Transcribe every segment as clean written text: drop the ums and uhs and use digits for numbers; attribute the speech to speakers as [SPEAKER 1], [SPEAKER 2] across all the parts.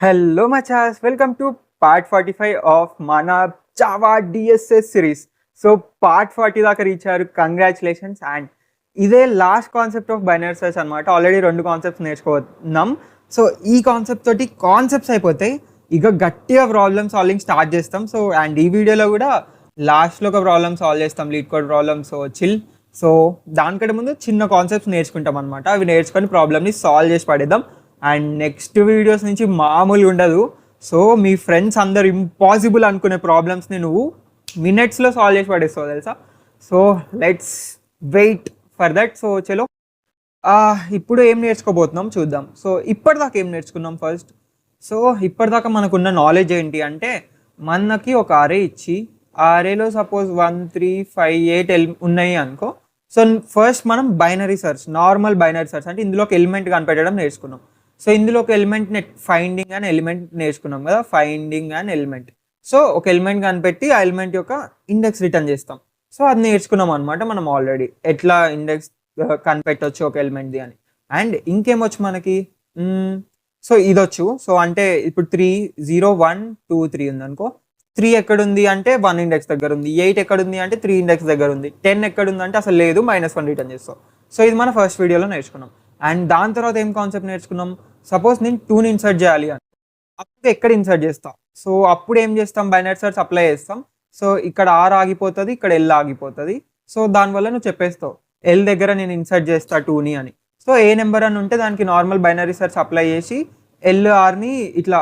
[SPEAKER 1] Hello, Machas. Welcome to part 45 of Mana Java DSS series. So part 40 దాకా reach అయ్యారు, congratulations. And ఇదే last concept of binary search అనమాట. Already 2 concepts నేర్చుకున్నాం. So ఈ concept తోటి concepts అయిపోతాయి, ఇక గట్టిగా ప్రాబ్లమ్ సాల్వింగ్ స్టార్ట్ చేస్తాం. సో అండ్ ఈ వీడియోలో కూడా లాస్ట్లో ఒక ప్రాబ్లమ్ సాల్వ్ చేస్తాం, lead code problem. So chill. So దానికంటే ముందు చిన్న కాన్సెప్ట్స్ నేర్చుకుంటాం అనమాట. అవి నేర్చుకొని ప్రాబ్లమ్ని సాల్వ్ చేసి పడేద్దాం. అండ్ నెక్స్ట్ వీడియోస్ నుంచి మామూలుగా ఉండదు. సో మీ ఫ్రెండ్స్ అందరు ఇంపాసిబుల్ అనుకునే ప్రాబ్లమ్స్ని నువ్వు మినిట్స్లో సాల్వ్ చేసి పడేస్తావు తెలుసా. So let's wait for that. So చలో, ఇప్పుడు ఏం నేర్చుకోబోతున్నాం చూద్దాం. సో ఇప్పటిదాకా ఏం నేర్చుకున్నాం ఫస్ట్. సో ఇప్పటిదాకా మనకున్న నాలెడ్జ్ ఏంటి అంటే, మనకి ఒక అరే ఇచ్చి ఆ అరేలో సపోజ్ 1 3 5 8 ఉన్నాయి అనుకో. సో ఫస్ట్ మనం binary search, normal binary search అంటే ఇందులోకి ఎలిమెంట్ కనిపెట్టడం నేర్చుకున్నాం. సో ఇందులో ఒక ఎలిమెంట్ ఫైండింగ్ అండ్ ఎలిమెంట్ నేర్చుకున్నాం కదా, ఫైండింగ్ అండ్ ఎలిమెంట్. సో ఒక ఎలిమెంట్ కనిపెట్టి ఆ ఎలిమెంట్ యొక్క ఇండెక్స్ రిటర్న్ చేస్తాం. సో అది నేర్చుకున్నాం అనమాట మనం ఆల్రెడీ, ఎట్లా ఇండెక్స్ కనిపెట్టవచ్చు ఒక ఎలిమెంట్ది అని. అండ్ ఇంకేమొచ్చు మనకి, సో ఇదొచ్చు. సో అంటే ఇప్పుడు 3 0 1 2 3 ఉంది అనుకో. 3 ఎక్కడుంది అంటే 1 ఇండెక్స్ దగ్గర ఉంది. 8 ఎక్కడుంది అంటే 3 ఇండెక్స్ దగ్గర ఉంది. 10 ఎక్కడుంది అంటే అసలు లేదు, -1 రిటర్న్ చేస్తాం. సో ఇది మన ఫస్ట్ వీడియోలో నేర్చుకున్నాం. అండ్ దాని తర్వాత ఏం కాన్సెప్ట్ నేర్చుకున్నాం, సపోజ్ నేను 2ని ఇన్సర్ట్ చేయాలి అని, అప్పుడు ఎక్కడ ఇన్సర్ట్ చేస్తాం. సో అప్పుడు ఏం చేస్తాం, బైనరీ సర్చ్ అప్లై చేస్తాం. సో ఇక్కడ R ఆగిపోతుంది, ఇక్కడ L ఆగిపోతుంది. సో దానివల్ల నువ్వు చెప్పేస్తావు L దగ్గర నేను ఇన్సర్ట్ చేస్తా 2ని అని. సో ఏ నెంబర్ అని ఉంటే దానికి నార్మల్ బైనరీ సర్చ్ అప్లై చేసి LRని ఇట్లా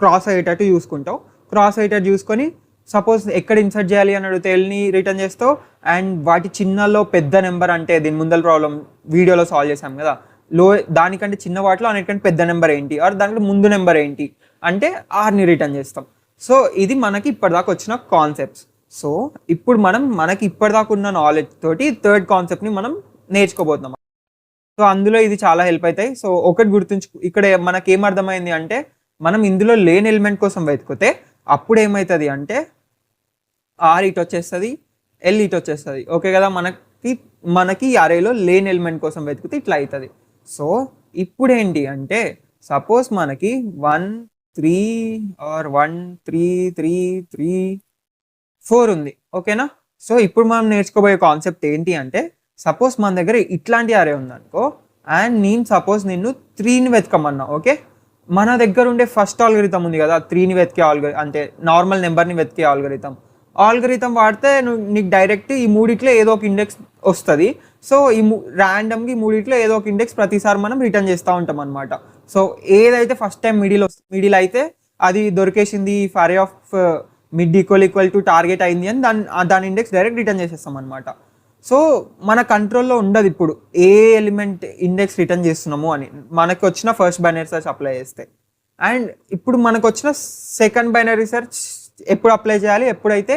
[SPEAKER 1] క్రాస్ అయ్యేటట్టు చూసుకుంటావు. క్రాస్ అయ్యేటట్టు చూసుకొని సపోజ్ ఎక్కడ ఇన్సర్ట్ చేయాలి అని అడిగితే Lని రిటర్న్ చేస్తావు. అండ్ వాటి చిన్నలో పెద్ద నెంబర్ అంటే దీని ముందల ప్రాబ్లం వీడియోలో సాల్వ్ చేసాం కదా, దానికంటే చిన్న వాటిలో అన్నిటికంటే పెద్ద నెంబర్ ఏంటి, ఆర్ దానికంటే ముందు నెంబర్ ఏంటి అంటే Rని రిటర్న్ చేస్తాం. సో ఇది మనకి ఇప్పటిదాకా వచ్చిన కాన్సెప్ట్స్. సో ఇప్పుడు మనకి ఇప్పటిదాకా ఉన్న నాలెడ్జ్ తోటి థర్డ్ కాన్సెప్ట్ని మనం నేర్చుకోబోతున్నాం. సో అందులో ఇది చాలా హెల్ప్ అవుతాయి. సో ఒకటి గుర్తుంచుకో, ఇక్కడ మనకి ఏమర్థమైంది అంటే, మనం ఇందులో లేని ఎలిమెంట్ కోసం వెతికితే అప్పుడు ఏమవుతుంది అంటే R ఇటు వచ్చేస్తుంది, L ఇటు వచ్చేస్తుంది. ఓకే కదా, మనకి అరేలో లేని ఎలిమెంట్ కోసం వెతికితే ఇట్లా అవుతుంది. సో ఇప్పుడు ఏంటి అంటే, సపోజ్ మనకి 1 3 ఆర్ 1 3 3 3 4 ఉంది. ఓకేనా. సో ఇప్పుడు మనం నేర్చుకోబోయే కాన్సెప్ట్ ఏంటి అంటే, సపోజ్ మన దగ్గర ఇట్లాంటి అరే ఉందనుకో, అండ్ నేను సపోజ్ నిన్ను 3ని వెతకమన్నా. ఓకే, మన దగ్గర ఉండే ఫస్ట్ ఆల్గరిథం ఉంది కదా, 3ని వెతికే అంటే నార్మల్ నెంబర్ని వెతికే ఆల్గరిథం వాడితే నీకు డైరెక్ట్ ఈ మూడిట్లో ఏదో ఒక ఇండెక్స్ వస్తుంది. సో ర్యాండమ్గా ఈ మూడిట్లో ఏదో ఒక ఇండెక్స్ ప్రతిసారి మనం రిటర్న్ చేస్తూ ఉంటాం అనమాట. సో ఏదైతే ఫస్ట్ టైం మిడిల్ అయితే అది దొరికేసింది, array of mid equal to target అయింది అని దాని ఇండెక్స్ డైరెక్ట్ రిటర్న్ చేసేస్తాం అనమాట. సో మన కంట్రోల్లో ఉండదు ఇప్పుడు ఏ ఎలిమెంట్ ఇండెక్స్ రిటర్న్ చేస్తున్నాము అని, మనకు వచ్చిన ఫస్ట్ బైనరీ సెర్చ్ అప్లై చేస్తే. అండ్ ఇప్పుడు మనకు వచ్చిన సెకండ్ బైనరీ సెర్చ్ ఎప్పుడు అప్లై చేయాలి, ఎప్పుడైతే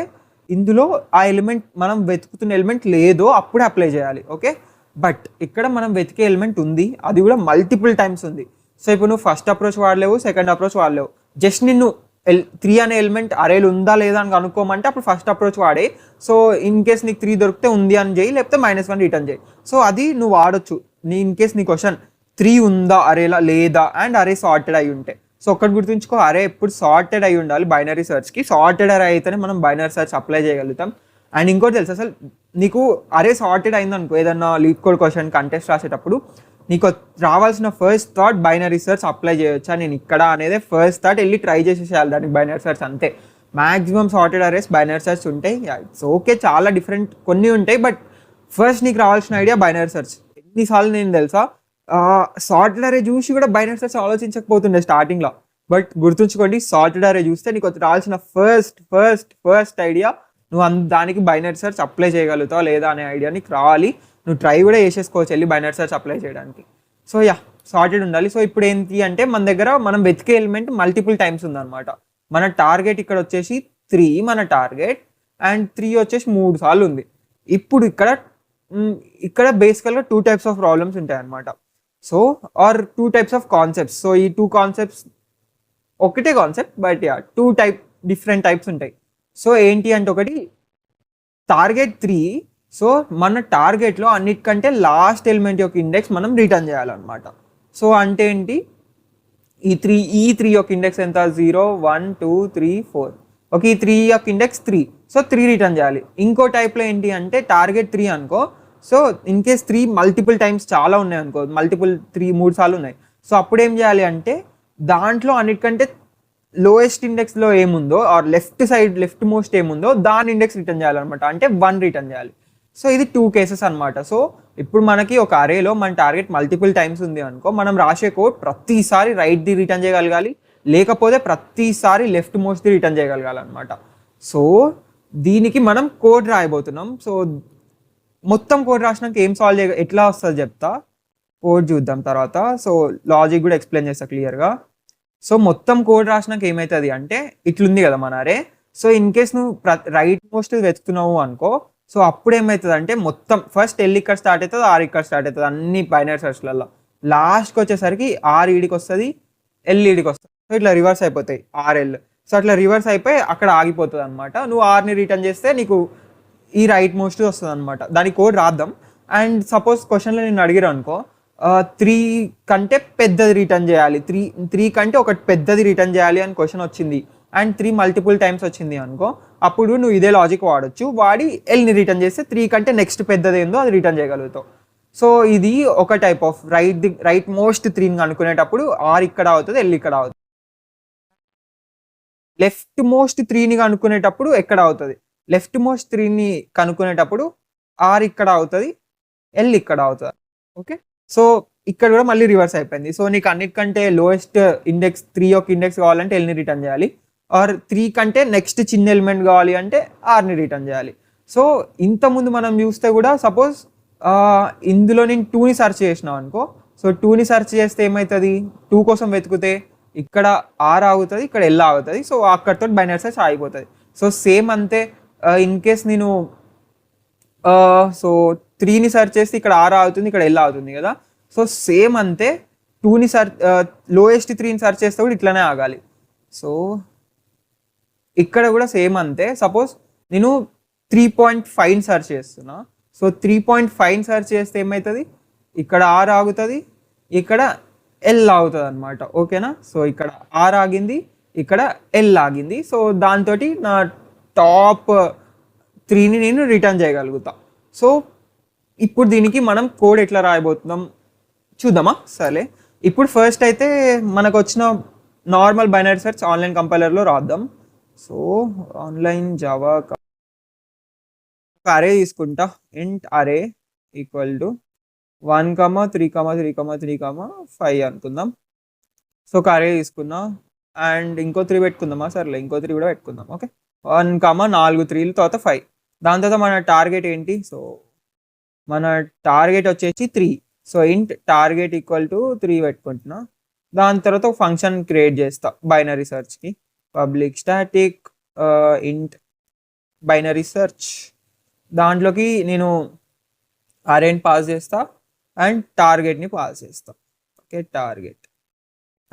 [SPEAKER 1] ఇందులో ఆ ఎలిమెంట్ మనం వెతుకుతున్న ఎలిమెంట్ లేదో అప్పుడే అప్లై చేయాలి. ఓకే, బట్ ఇక్కడ మనం వెతికే ఎలిమెంట్ ఉంది, అది కూడా మల్టిపుల్ టైమ్స్ ఉంది. సో ఇప్పుడు నువ్వు ఫస్ట్ అప్రోచ్ వాడలేవు, సెకండ్ అప్రోచ్ వాడలేవు. జస్ట్ నిన్ను 3 అనే ఎలిమెంట్ అరేలు ఉందా లేదా అని కనుక్కోమంటే అప్పుడు ఫస్ట్ అప్రోచ్ వాడే. సో ఇన్ కేస్ నీకు 3 దొరికితే ఉంది అని చేయి, లేకపోతే -1 రిటర్న్ చేయి. సో అది నువ్వు వాడచ్చు. ఇన్ కేస్ నీ క్వశ్చన్ 3 ఉందా అరేలా లేదా అండ్ అరే సార్టెడ్ అయి ఉంటే. సో ఒక్కటి గుర్తుంచుకో, అరే ఎప్పుడు సార్టెడ్ అయి ఉండాలి బైనరీ సర్చ్కి. సార్టెడ్ అరే అయితేనే మనం బైనరీ సర్చ్ అప్లై చేయగలుగుతాం. అండ్ ఇంకోటి తెలుసు, అసలు నీకు అరే సార్టెడ్ అయిందనుకో, ఏదన్నా లీడ్ కోడ్ క్వశ్చన్ కంటెస్ట్ రాసేటప్పుడు నీకు రావాల్సిన first thought binary search apply చేయొచ్చా నేను ఇక్కడ అనేది ఫస్ట్ థాట్ వెళ్ళి ట్రై చేసేసేయాలి దానికి బైనరీ సర్చ్ అంతే. Maximum sorted arrays binary search ఉంటాయి. ఇట్స్ ఓకే, చాలా డిఫరెంట్ కొన్ని ఉంటాయి, బట్ ఫస్ట్ నీకు రావాల్సిన ఐడియా బైనరీ సర్చ్. ఎన్నిసార్లు నేను తెలుసా సార్టెడ్ అరే చూసి కూడా బైనరీ సర్చ్ ఆలోచించకపోతుండే స్టార్టింగ్లో. బట్ గుర్తుంచుకోండి, సార్టెడ్ అరే చూస్తే నీకు రావాల్సిన ఫస్ట్ ఐడియా నువ్వు దానికి బైనరీ సర్చ్ అప్లై చేయగలుగుతావా లేదా అనే ఐడియా నీకు రావాలి. నువ్వు ట్రై కూడా చేసేసుకోవచ్చు వెళ్ళి బైనరీ సర్చ్ అప్లై చేయడానికి. సో సార్టెడ్ ఉండాలి. సో ఇప్పుడు ఏంటి అంటే, మన దగ్గర మనం వెతికే ఎలిమెంట్ మల్టిపుల్ టైమ్స్ ఉందన్నమాట. మన టార్గెట్ ఇక్కడ వచ్చేసి 3 మన టార్గెట్, అండ్ 3 వచ్చేసి 3 సార్లు ఉంది. ఇప్పుడు ఇక్కడ బేసికల్గా 2 టైప్స్ ఆఫ్ ప్రాబ్లమ్స్ ఉంటాయి అన్నమాట. So are 2 types of concepts. So ఈ 2 కాన్సెప్ట్స్ ఒకటే కాన్సెప్ట్, బట్ 2 డిఫరెంట్ టైప్స్ ఉంటాయి. సో ఏంటి అంటే, ఒకటి టార్గెట్ 3. సో మన టార్గెట్లో అన్నిటికంటే లాస్ట్ ఎలిమెంట్ యొక్క ఇండెక్స్ మనం రిటర్న్ చేయాలన్నమాట. సో అంటే ఏంటి, ఈ త్రీ యొక్క ఇండెక్స్ ఎంత 0 1 2 3 4. ఓకే, ఈ 3 యొక్క ఇండెక్స్ 3. సో 3 రిటర్న్ చేయాలి. ఇంకో టైప్లో ఏంటి అంటే టార్గెట్ 3 అనుకో. So in case 3 multiple times చాలా ఉన్నాయి అనుకో, మల్టిపుల్ 3 సార్లు ఉన్నాయి. సో అప్పుడు ఏం చేయాలి అంటే దాంట్లో అన్నిటికంటే లోయెస్ట్ ఇండెక్స్లో ఏముందో ఆర్ లెఫ్ట్ మోస్ట్ ఏముందో దాని ఇండెక్స్ రిటర్న్ చేయాలన్నమాట. అంటే 1 రిటర్న్ చేయాలి. సో ఇది 2 కేసెస్ అనమాట. సో ఇప్పుడు మనకి ఒక అరేలో మన టార్గెట్ మల్టిపుల్ టైమ్స్ ఉంది అనుకో, మనం రాసే కోడ్ ప్రతిసారి రైట్ది రిటర్న్ చేయగలగాలి, లేకపోతే ప్రతిసారి లెఫ్ట్ మోస్ట్ది రిటర్న్ చేయగలగాలి అనమాట. సో దీనికి మనం కోడ్ రాయబోతున్నాం. సో మొత్తం కోడ్ రాసినాక ఏం సాల్వ్ ఎట్లా వస్తుంది చెప్తా, కోడ్ చూద్దాం తర్వాత. సో లాజిక్ కూడా ఎక్స్ప్లెయిన్ చేస్తా క్లియర్గా. సో మొత్తం కోడ్ రాసినాక ఏమవుతుంది అంటే ఇట్లుంది కదా మన అరే. సో ఇన్ కేస్ నువ్వు రైట్ మోస్ట్ వెతుకుతున్నావు అనుకో, సో అప్పుడు ఏమవుతుంది అంటే మొత్తం ఫస్ట్ ఎల్ ఇక్కడ స్టార్ట్ అవుతుంది, ఆర్ ఇక్కడ స్టార్ట్ అవుతుంది అన్ని బైనరీ సెర్చ్లలో. లాస్ట్కి వచ్చేసరికి ఆర్ ఈడికి వస్తుంది, ఎల్ ఈడికి వస్తుంది. సో ఇట్లా రివర్స్ అయిపోతాయి ఆర్ఎల్. సో అట్లా రివర్స్ అయిపోయి అక్కడ ఆగిపోతుంది అనమాట. నువ్వు ఆర్ని రిటర్న్ చేస్తే నీకు ఈ రైట్ మోస్ట్ వస్తుంది అనమాట. దాని కోడ్ రాద్దాం. అండ్ సపోజ్ క్వశ్చన్లో నేను అడిగారు అనుకో, 3 కంటే పెద్దది రిటర్న్ చేయాలి, త్రీ కంటే ఒకటి పెద్దది రిటర్న్ చేయాలి అని క్వశ్చన్ వచ్చింది అండ్ 3 మల్టిపుల్ టైమ్స్ వచ్చింది అనుకో, అప్పుడు నువ్వు ఇదే లాజిక్ వాడచ్చు. వాడి ఎల్ని రిటర్న్ చేస్తే 3 కంటే నెక్స్ట్ పెద్దది ఏందో అది రిటర్న్ చేయగలుగుతావు. సో ఇది ఒక టైప్ ఆఫ్ రైట్ మోస్ట్ 3ని కనుక్కునేటప్పుడు ఆర్ ఇక్కడ అవుతుంది, ఎల్ ఇక్కడ అవుతుంది. లెఫ్ట్ మోస్ట్ 3ని కనుక్కునేటప్పుడు ఎక్కడ అవుతుంది, లెఫ్ట్ మోస్ట్ 3ని కనుక్కునేటప్పుడు ఆర్ ఇక్కడ అవుతుంది, ఎల్ ఇక్కడ అవుతుంది. ఓకే, సో ఇక్కడ కూడా మళ్ళీ రివర్స్ అయిపోయింది. సో నీకు అన్నిటికంటే లోయెస్ట్ ఇండెక్స్ 3 యొక్క ఇండెక్స్ కావాలంటే ఎల్ని రిటర్న్ చేయాలి, ఆర్ 3 కంటే నెక్స్ట్ చిన్న ఎలిమెంట్ కావాలి అంటే ఆర్ని రిటర్న్ చేయాలి. సో ఇంతకుముందు మనం చూస్తే కూడా సపోజ్ ఇందులో నేను 2ని సెర్చ్ చేసినావు అనుకో, సో 2ని సెర్చ్ చేస్తే ఏమవుతుంది, 2 కోసం వెతుకుతే ఇక్కడ ఆర్ ఆగుతుంది, ఇక్కడ ఎల్ ఆగుతుంది. సో అక్కడితో బైనరీ సెర్చ్ ఆగిపోతుంది. సో సేమ్ అంతే. ఇన్ కేస్ నేను సో 3ని సెర్చ్ చేస్తే ఇక్కడ ఆర్ అవుతుంది, ఇక్కడ ఎల్ అవుతుంది కదా. సో సేమ్ అంతే 2ని లోయెస్ట్ 3ని సెర్చ్ చేస్తే కూడా ఇట్లానే ఆగాలి. సో ఇక్కడ కూడా సేమ్ అంతే. సపోజ్ నేను 3.5 సెర్చ్ చేస్తున్నా. సో 3.5 సెర్చ్ చేస్తే ఏమవుతుంది, ఇక్కడ ఆర్ ఆగుతుంది, ఇక్కడ ఎల్ ఆగుతుంది అనమాట. ఓకేనా. సో ఇక్కడ ఆర్ ఆగింది, ఇక్కడ ఎల్ ఆగింది. సో దాంతో నా టాప్ 3ని నేను రిటర్న్ చేయగలుగుతా. సో ఇప్పుడు దీనికి మనం కోడ్ ఎట్లా రాయబోతున్నాం చూద్దామా. సరే, ఇప్పుడు ఫస్ట్ అయితే మనకు వచ్చిన నార్మల్ బైనరీ సెర్చ్ ఆన్లైన్ కంపైలర్లో రాద్దాం. సో ఆన్లైన్ జావా అరే తీసుకుంటా. ఇంట్ అరే ఈక్వల్ టు 1, 3, 3, 3, 5 అనుకుందాం. సో ఒక అరే తీసుకున్నా అండ్ ఇంకో 3 పెట్టుకుందామా. సర్లే, ఇంకో 3 కూడా పెట్టుకుందాం. ఓకే, 1, 4 3 తర్వాత 5. దాని తర్వాత మన టార్గెట్ ఏంటి, సో మన టార్గెట్ వచ్చేసి 3. సో ఇంట్ టార్గెట్ ఈక్వల్ టు 3 పెట్టుకుంటున్నా. దాని తర్వాత ఒక ఫంక్షన్ క్రియేట్ చేస్తా బైనరీ సెర్చ్కి. పబ్లిక్ స్టాటిక్ ఇంట్ బైనరీ సెర్చ్. దాంట్లోకి నేను అరేని పాస్ చేస్తా అండ్ టార్గెట్ని పాస్ చేస్తా. Okay, target.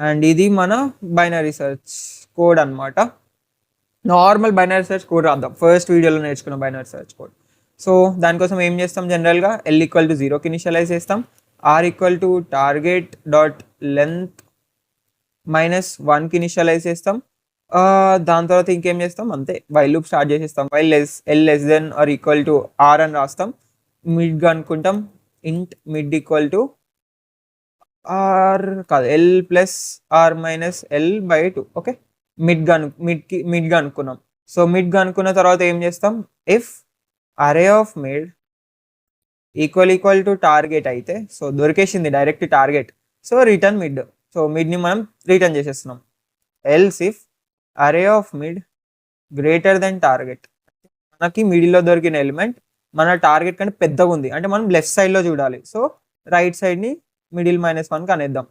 [SPEAKER 1] అండ్ ఇది మన బైనరీ సెర్చ్ కోడ్ అనమాట. నార్మల్ బైనరీ సెర్చ్ కోడ్ రాద్దాం. ఫస్ట్ వీడియోలో నేర్చుకున్న బైనరీ సెర్చ్ కోడ్. సో దానికోసం ఏం చేస్తాం, జనరల్గా ఎల్ ఈక్వల్ టు 0కి ఇనిషియలైజ్ చేస్తాం, R equal to target dot length -1కి ఇనిషియలైజ్ చేస్తాం. దాని తర్వాత ఇంకేం చేస్తాం, అంతే వైల్ లూప్ స్టార్ట్ చేసేస్తాం. While L less than R equal to R అని రాస్తాం. మిడ్గా అనుకుంటాం, int mid equal to R కాదు L plus R minus L by 2. Okay, మిడ్గా అనుకున్నాం. సో మిడ్గా అనుకున్న తర్వాత ఏం చేస్తాం, if array of mid equal to target అయితే, సో దొరికేసింది direct target. So return mid. So మిడ్ని మనం రిటర్న్ చేసేస్తున్నాం. Else if array of mid greater than target, మనకి మిడిల్లో దొరికిన ఎలిమెంట్ మన టార్గెట్ కంటే పెద్దగా ఉంది అంటే మనం లెఫ్ట్ సైడ్లో చూడాలి. సో రైట్ సైడ్ని మిడిల్ -1కి అనేద్దాం.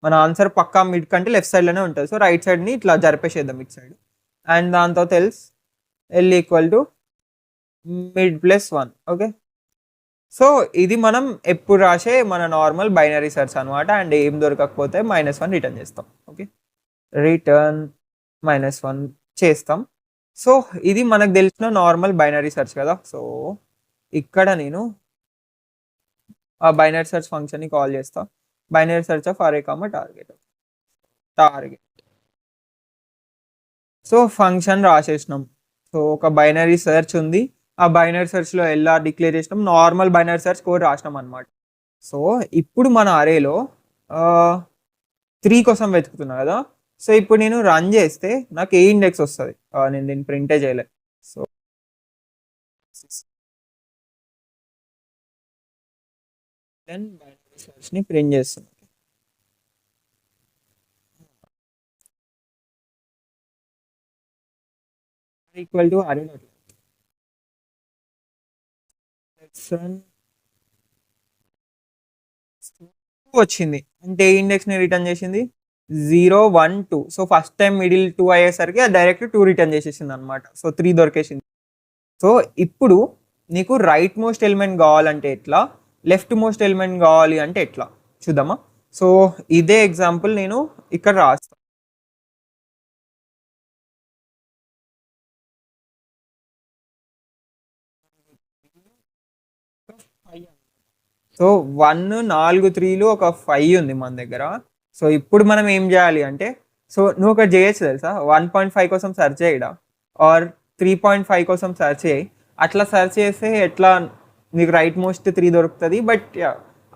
[SPEAKER 1] మన ఆన్సర్ పక్కా మిడ్ కంటే లెఫ్ట్ సైడ్లోనే ఉంటుంది. సో రైట్ సైడ్ని ఇట్లా జరిపేసేద్దాం ఇట్ సైడ్. అండ్ దాంతో else L equal to mid +1. Okay, so ఇది మనం ఎప్పుడు రాసే మన నార్మల్ బైనరీ సెర్చ్ అనమాట. అండ్ ఏం దొరకకపోతే -1 రిటర్న్ చేస్తాం. ఓకే, రిటర్న్ -1 చేస్తాం. సో ఇది మనకు తెలిసిన నార్మల్ బైనరీ సెర్చ్ కదా. సో ఇక్కడ నేను ఆ బైనరీ సెర్చ్ ఫంక్షన్ని కాల్ చేస్తా, binary search of array comma target. Target. So function రాసేసినాం. సో ఒక బైనరీ సెర్చ్ ఉంది, ఆ బైనరీ సెర్చ్లో ఎల్ఆర్ డిక్లేర్ చేసినాం, నార్మల్ బైనరీ సెర్చ్ కోడ్ రాసినాం అనమాట. సో ఇప్పుడు మన అరేలో 3 కోసం వెతుకుతున్నా కదా. సో ఇప్పుడు నేను రన్ చేస్తే నాకు ఏ ఇండెక్స్ వస్తుంది, నేను దీన్ని ప్రింటే చేయలేదు. సో దెన్ బైనరీ సెర్చ్ని ప్రింట్ చేస్తున్నాను. ఈక్వల్ టు అరే డాట్ వచ్చింది అంటే ఏ ఇండెక్స్ని రిటర్న్ చేసింది 0 1 2. సో ఫస్ట్ టైం మిడిల్ 2 అయ్యేసరికి అది డైరెక్ట్ 2 రిటర్న్ చేసేసింది అనమాట. సో 3 దొరికేసింది. సో ఇప్పుడు నీకు రైట్ మోస్ట్ ఎలిమెంట్ కావాలంటే ఎట్లా, లెఫ్ట్ మోస్ట్ ఎలిమెంట్ కావాలి అంటే ఎట్లా చూద్దామా. సో ఇదే ఎగ్జాంపుల్ నేను ఇక్కడ రాస్తాను. సో 1 4 3లు ఒక 5 ఉంది మన దగ్గర. సో ఇప్పుడు మనం ఏం చేయాలి అంటే, సో నువ్వు ఒకటి చేయొచ్చు తెలుసా, 1.5 కోసం సెర్చ్ చేయడా ఆర్ 3.5 కోసం సెర్చ్ చేయి. అట్లా సెర్చ్ చేస్తే ఎట్లా నీకు రైట్ మోస్ట్ 3 దొరుకుతుంది. బట్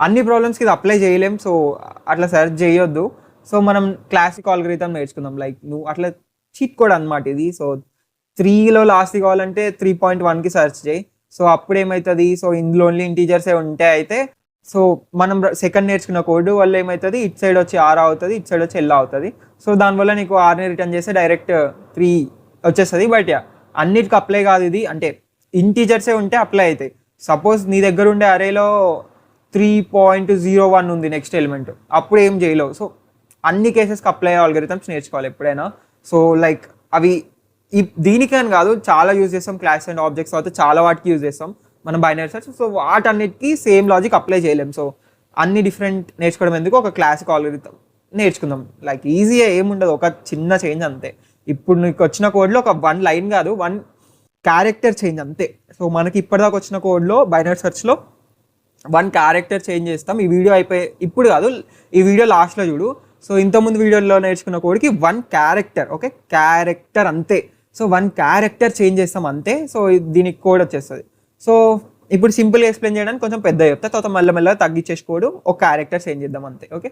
[SPEAKER 1] అన్ని ప్రాబ్లమ్స్కి ఇది అప్లై చేయలేం. సో అట్లా సెర్చ్ చేయొద్దు. సో మనం క్లాసిక్ ఆల్గరిథం నేర్చుకుందాం. లైక్ నువ్వు అట్లా చీట్ కోడ్ అనమాట ఇది. సో 3లో లాస్ట్ కావాలంటే 3.1కి సెర్చ్ చేయి. సో అప్పుడు ఏమవుతుంది, సో ఇందులో ఓన్లీ ఇంటీజర్సే ఉంటే అయితే, సో మనం సెకండ్ నేర్చుకున్న కోడ్ వల్ల ఏమవుతుంది, ఇట్ సైడ్ వచ్చి ఆర్ అవుతుంది, ఇట్ సైడ్ వచ్చి ఎల్ అవుతుంది. సో దానివల్ల నీకు ఆర్ని రిటర్న్ చేస్తే డైరెక్ట్ 3 వచ్చేస్తుంది. బట్ అన్నిటికి అప్లై కాదు ఇది, అంటే ఇంటీజర్సే ఉంటే అప్లై అవుతాయి. సపోజ్ నీ దగ్గర ఉండే అరేలో 3.01 ఉంది నెక్స్ట్ ఎలిమెంట్, అప్పుడు ఏం చేయలేవు. సో అన్ని కేసెస్కి అప్లై అయ్యే ఆల్గరిథమ్స్ నేర్చుకోవాలి ఎప్పుడైనా. సో లైక్ అవి దీనికని కాదు, చాలా యూజ్ చేస్తాం. క్లాస్ అండ్ ఆబ్జెక్ట్స్ అయితే చాలా వాటికి యూజ్ చేస్తాం మనం బైనరీ సెర్చ్. సో వాటన్నిటికీ సేమ్ లాజిక్ అప్లై చేయలేం. సో అన్ని డిఫరెంట్ నేర్చుకోవడం ఎందుకు, ఒక క్లాసిక్ ఆల్గరిథం నేర్చుకుందాం. లైక్ ఈజీగా ఏముండదు, ఒక చిన్న చేంజ్ అంతే. ఇప్పుడు నీకు వచ్చిన కోడ్లో ఒక 1 లైన్ కాదు, 1 క్యారెక్టర్ చేంజ్ అంతే. సో మనకి ఇప్పటిదాకా వచ్చిన కోడ్లో బైనరీ సెర్చ్లో 1 క్యారెక్టర్ చేంజ్ చేస్తాం. ఈ వీడియో అయిపోయి ఇప్పుడు కాదు, ఈ వీడియో లాస్ట్లో చూడు. సో ఇంతకుముందు వీడియోలో నేర్చుకున్న కోడ్కి 1 క్యారెక్టర్, ఓకే, క్యారెక్టర్ అంతే. సో 1 క్యారెక్టర్ చేంజ్ చేస్తాం అంతే. సో దీనికి కోడ్ వచ్చేస్తుంది. సో ఇప్పుడు సింపుల్గా ఎక్స్ప్లెయిన్ చేయడానికి కొంచెం పెద్ద చెప్తా, తర్వాత మెల్లమెల్లగా తగ్గించేసి కోడ్ ఒక క్యారెక్టర్ చేంజ్ చేద్దాం అంతే. ఓకే,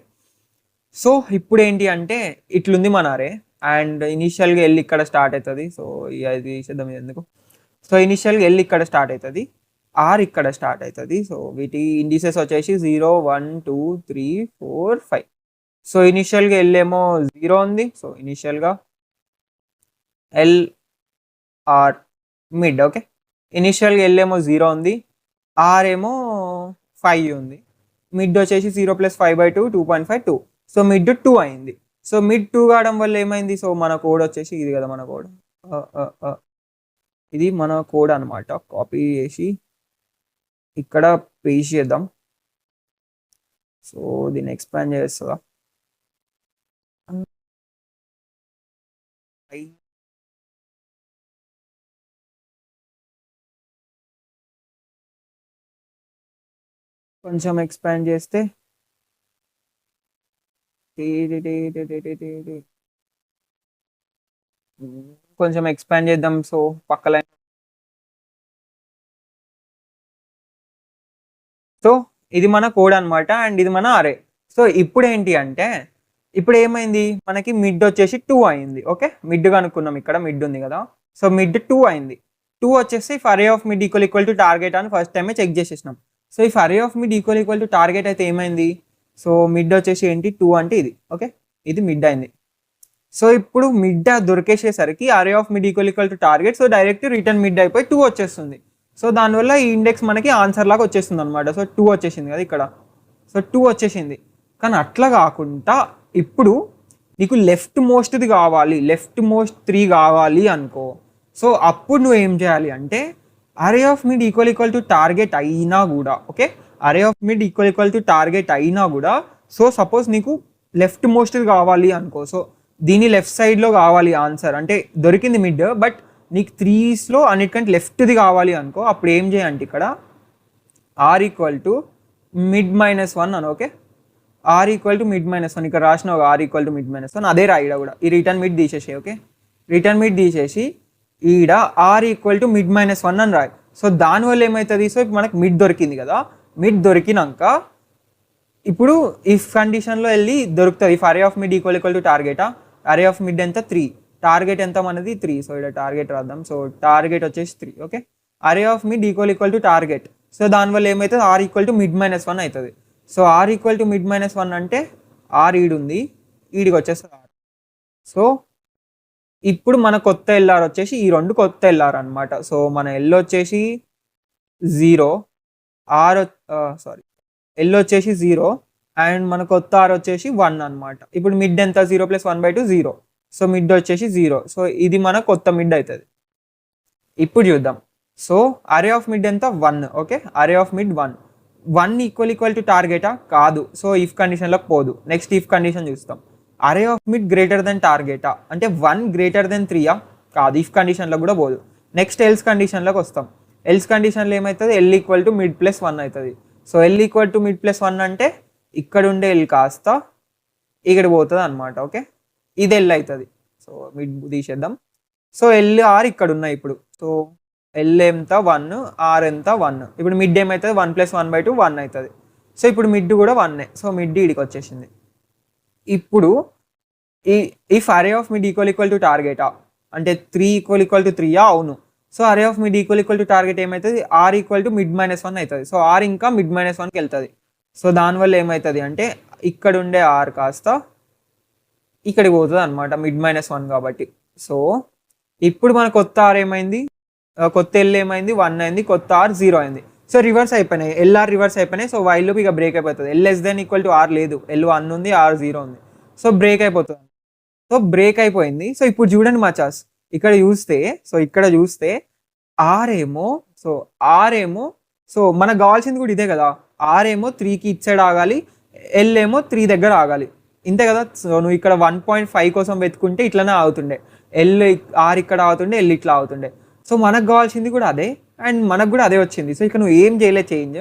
[SPEAKER 1] సో ఇప్పుడు ఏంటి అంటే ఇట్లుంది మన అరే, అండ్ ఇనిషియల్గా వెళ్ళి ఇక్కడ స్టార్ట్ అవుతుంది. సో ఇది చేద్దాం ఇది ఎందుకు. సో ఇనిషియల్గా వెళ్ళి ఇక్కడ స్టార్ట్ అవుతుంది, ఆర్ ఇక్కడ స్టార్ట్ అవుతుంది. సో వీటి ఇండిసెస్ వచ్చేసి 0 1 2 3 4 5. సో ఇనిషియల్గా వెళ్ళేమో 0 ఉంది. సో ఇనిషియల్గా ఎల్ ఆర్ మిడ్, ఓకే, ఇనిషియల్గా వెళ్ళేమో 0 ఉంది, ఆర్ ఏమో 5 ఉంది, మిడ్ వచ్చేసి 0 + 5/2 2.5 2. సో మిడ్ 2 అయింది. సో మిడ్ 2 కావడం వల్ల ఏమైంది, సో మన కోడ్ వచ్చేసి ఇది కదా, మన కోడ్ ఇది మన కోడ్ అనమాట. కాపీ చేసి ఇక్కడ పేస్ట్ చేద్దాం. సో దీన్ని ఎక్స్పాండ్ చేస్తుందా, కొంచెం ఎక్స్పాండ్ చేస్తే కొంచెం ఎక్స్పాండ్ చేద్దాం. సో పక్క లైన్. సో ఇది మన కోడ్ అనమాట, అండ్ ఇది మన అరే. సో ఇప్పుడు ఏంటి అంటే, ఇప్పుడు ఏమైంది, మనకి మిడ్ వచ్చేసి 2 అయింది. ఓకే, మిడ్ కనుక్కున్నాం, ఇక్కడ మిడ్ ఉంది కదా. సో మిడ్ 2 అయింది. 2 వచ్చేసి if array of mid equal to target అని ఫస్ట్ టైమే చెక్ చేసేసినాం. So if array of mid equal to target అయితే ఏమైంది, సో మిడ్ వచ్చేసి ఏంటి 2 అంటే ఇది, ఓకే, ఇది మిడ్ అయింది. సో ఇప్పుడు మిడ్ దొరికేసేసరికి array of mid equal to target, so direct return mid అయిపోయి 2 వచ్చేస్తుంది. సో దానివల్ల ఈ ఇండెక్స్ మనకి ఆన్సర్ లాగా వచ్చేస్తుంది అనమాట. సో 2 వచ్చేసింది కదా ఇక్కడ. సో 2 వచ్చేసింది. కానీ అట్లా కాకుండా ఇప్పుడు నీకు లెఫ్ట్ మోస్ట్ది కావాలి, లెఫ్ట్ మోస్ట్ 3 కావాలి అనుకో. సో అప్పుడు నువ్వు ఏం చేయాలి అంటే, array of mid equal to target అయినా కూడా, okay, array of mid equal to target అయినా కూడా, సో సపోజ్ నీకు లెఫ్ట్ మోస్ట్ది కావాలి అనుకో. సో దీని లెఫ్ట్ సైడ్లో కావాలి ఆన్సర్, అంటే దొరికింది మిడ్, బట్ నీకు 3స్లో అన్నిటికంటే లెఫ్ట్ది కావాలి అనుకో. అప్పుడు ఏం చేయంటే ఇక్కడ ఆర్ ఈక్వల్ టు మిడ్ -1 అని, okay, R equal to mid minus one, ఇక్కడ రాసిన ఒక R equal to mid minus one అదే రాయిడ కూడా, ఈ రిటర్న్ మిడ్ తీసేసి ఓకే, రిటర్న్ మిడ్ తీసేసి ఈడ R equal to mid minus one అని రాయి. సో దానివల్ల ఏమవుతుంది, సో ఇప్పుడు మనకు మిడ్ దొరికింది కదా, మిడ్ దొరికినాక ఇప్పుడు ఇఫ్ కండిషన్లో వెళ్ళి దొరుకుతుంది, if array of mid equal to టార్గెటా, అరే ఆఫ్ మిడ్ ఎంత 3, టార్గెట్ ఎంత మనది 3, సో ఇక్కడ టార్గెట్ రాద్దాం. సో టార్గెట్ వచ్చేసి 3 okay, array of mid equal to target. So దానివల్ల ఏమవుతుంది, R equal to mid minus one అవుతుంది. So R equal to mid minus one అంటే ఆర్ ఈడు ఉంది, ఈడికి వచ్చేస్తుంది ఆర్. సో ఇప్పుడు మన కొత్త ఎల్ఆర్ వచ్చేసి ఈ రెండు కొత్త ఎల్ఆర్ అనమాట. సో మన ఎల్ వచ్చేసి 0, ఆర్ ఎల్ వచ్చేసి 0 అండ్ మన కొత్త ఆర్ వచ్చేసి 1 అనమాట. ఇప్పుడు మిడ్ ఎంత 0 + 1/2 0, సో మిడ్ వచ్చేసి 0. సో ఇది మన కొత్త మిడ్ అవుతుంది. ఇప్పుడు చూద్దాం. సో అరే ఆఫ్ మిడ్ ఎంత 1 okay, array of mid 1 equal to టార్గెటా కాదు, సో ఇఫ్ కండిషన్లోకి పోదు. నెక్స్ట్ ఇఫ్ కండిషన్ చూస్తాం, array of mid greater than టార్గెటా అంటే 1 గ్రేటర్ దెన్ 3 కాదు, ఇఫ్ కండిషన్లో కూడా పోదు. నెక్స్ట్ ఎల్స్ కండిషన్లోకి వస్తాం. ఎల్స్ కండిషన్లో ఏమవుతుంది, L equal to mid plus 1 అవుతుంది. So L equal to mid plus 1 అంటే ఇక్కడ ఉండే ఎల్ కాస్త ఇక్కడ పోతుంది అనమాట ఓకే, ఇది ఎల్ అవుతుంది. సో మిడ్ తీసేద్దాం. సో ఎల్ ఆర్ ఇక్కడ ఉన్నాయి ఇప్పుడు. సో ఎల్ ఎంత 1, ఆర్ ఎంత 1, ఇప్పుడు మిడ్ ఏమవుతుంది 1 + 1/2 1 అవుతుంది. సో ఇప్పుడు మిడ్ కూడా 1, సో మిడ్ ఇడికి వచ్చేసింది. ఇప్పుడు if array of mid equal to టార్గెటా అంటే 3 ఈక్వల్ టు 3 అవును. So array of mid equal to target ఏమవుతుంది, R equal to mid minus 1 అవుతుంది. సో ఆర్ ఇంకా మిడ్ మైనస్ 1కి వెళ్తుంది. సో దానివల్ల ఏమవుతుంది అంటే ఇక్కడ ఉండే ఆర్ కాస్త ఇక్కడికి పోతుంది అనమాట, మిడ్ మైనస్ 1 కాబట్టి. సో ఇప్పుడు మన కొత్త ఆర్ ఏమైంది, కొత్త ఎల్ ఏమైంది 1 అయింది, కొత్త ఆర్ 0 అయింది. సో రివర్స్ అయిపోయినాయి, ఎల్ఆర్ రివర్స్ అయిపోయినాయి. సో వైల్ ఇక బ్రేక్ అయిపోతుంది. L less than equal to R లేదు, ఎల్ 1 ఉంది, ఆర్ 0 ఉంది. సో బ్రేక్ అయిపోతుంది. సో బ్రేక్ అయిపోయింది. సో ఇప్పుడు చూడండి మచాస్, ఇక్కడ చూస్తే ఆర్ ఏమో సో మనకు కావాల్సింది కూడా ఇదే కదా, ఆర్ ఏమో 3కి ఇటు సైడ్ ఆగాలి, ఎల్ ఏమో 3 దగ్గర ఆగాలి, ఇంతే కదా. సో నువ్వు ఇక్కడ 1.5 కోసం వెతుకుంటే ఇట్లనే ఆగుతుండే, ఎల్ ఆర్ ఇక్కడ ఆగుతుండే, ఎల్ ఇట్లా ఆగుతుండే. సో మనకు కావాల్సింది కూడా అదే అండ్ మనకు కూడా అదే వచ్చింది. సో ఇక్కడ నువ్వు ఏం చేయలేదు change.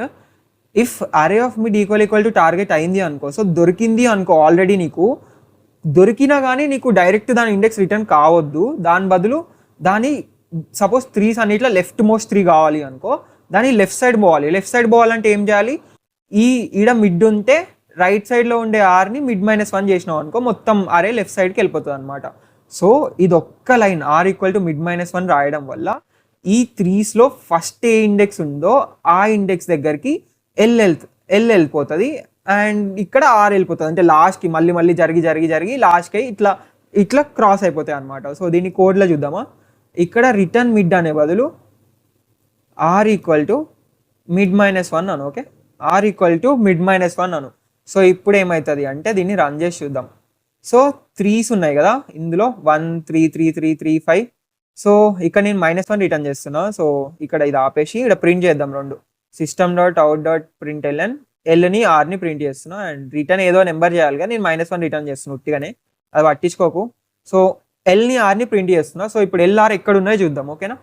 [SPEAKER 1] If array of mid equal to target అయింది అనుకో, సో దొరికింది అనుకో, ఆల్రెడీ నీకు దొరికినా కానీ నీకు డైరెక్ట్ దాని ఇండెక్స్ రిటర్న్ కావద్దు, దాని బదులు దాని సపోజ్ 3s అన్నిట్లో లెఫ్ట్ మోస్ట్ 3 కావాలి అనుకో, దాని లెఫ్ట్ సైడ్ పోవాలి. లెఫ్ట్ సైడ్ పోవాలంటే ఏం చేయాలి, ఈడ మిడ్ ఉంటే రైట్ సైడ్లో ఉండే ఆర్ని మిడ్ మైనస్ 1 చేసినావు అనుకో, మొత్తం అరే లెఫ్ట్ సైడ్కి వెళ్ళిపోతుంది అనమాట. సో ఇది ఒక్క line R equal to mid minus 1 రాయడం వల్ల ఈ 3స్లో ఫస్ట్ ఏ ఇండెక్స్ ఉందో ఆ ఇండెక్స్ దగ్గరికి ఎల్ వెళ్ళిపోతుంది అండ్ ఇక్కడ ఆర్ వెళ్ళిపోతుంది. అంటే లాస్ట్కి మళ్ళీ జరిగి లాస్ట్కి ఇట్లా క్రాస్ అయిపోతాయి అనమాట. సో దీన్ని కోడ్లో చూద్దామా, ఇక్కడ రిటర్న్ మిడ్ అనే బదులు R equal to mid minus 1 అను okay, R equal to mid minus 1 అను. సో ఇప్పుడు ఏమవుతుంది అంటే దీన్ని రన్ చేసి చూద్దాం. సో 3s ఉన్నాయి కదా ఇందులో, 1 3 3 3 3 5. సో ఇక్కడ నేను -1 రిటర్న్ చేస్తున్నా. సో ఇక్కడ ఇది ఆపేసి ఇక్కడ ప్రింట్ చేద్దాం రెండు, system.out.println ఎల్ని ఆర్ని ప్రింట్ చేస్తున్నా అండ్ రిటర్న్ ఏదో నెంబర్ చేయాలి కానీ నేను -1 రిటర్న్ చేస్తున్నా ఉట్టిగానే, అది పట్టించుకోకు. సో ఎల్ని ఆర్ని ప్రింట్ చేస్తున్నా. సో ఇప్పుడు ఎల్ఆర్ ఎక్కడ ఉన్నాయో చూద్దాం ఓకేనా.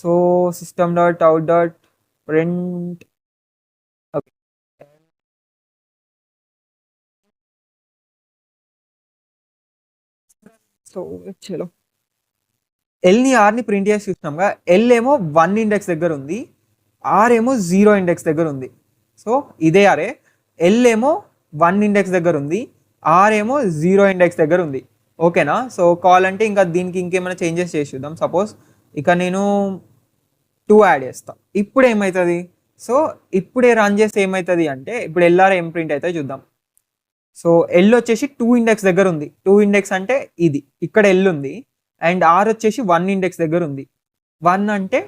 [SPEAKER 1] సో system.out.print ఓకే, సో చలో ఎల్ని ఆర్ని ప్రింట్ చేసి చూసినాంగా, ఎల్ ఏమో 1 ఇండెక్స్ దగ్గర ఉంది, ఆర్ ఏమో 0 ఇండెక్స్ దగ్గర ఉంది. సో ఇదే అరే, ఎల్ ఏమో 1 ఇండెక్స్ దగ్గర ఉంది, ఆర్ ఏమో 0 ఇండెక్స్ దగ్గర ఉంది ఓకేనా. సో కావాలంటే ఇంకా దీనికి ఇంకేమైనా చేంజెస్ చేసి చూద్దాం. సపోజ్ ఇక నేను 2 యాడ్ చేస్తా, ఇప్పుడు ఏమవుతుంది, సో ఇప్పుడే రన్ చేస్తే ఏమవుతుంది అంటే ఇప్పుడు ఎల్ఆర్ ఏం ప్రింట్ అయితే చూద్దాం. సో ఎల్ వచ్చేసి 2 ఇండెక్స్ దగ్గర ఉంది, 2 ఇండెక్స్ అంటే ఇది ఇక్కడ ఎల్ ఉంది అండ్ ఆర్ వచ్చేసి 1 ఇండెక్స్ దగ్గర ఉంది, 1 అంటే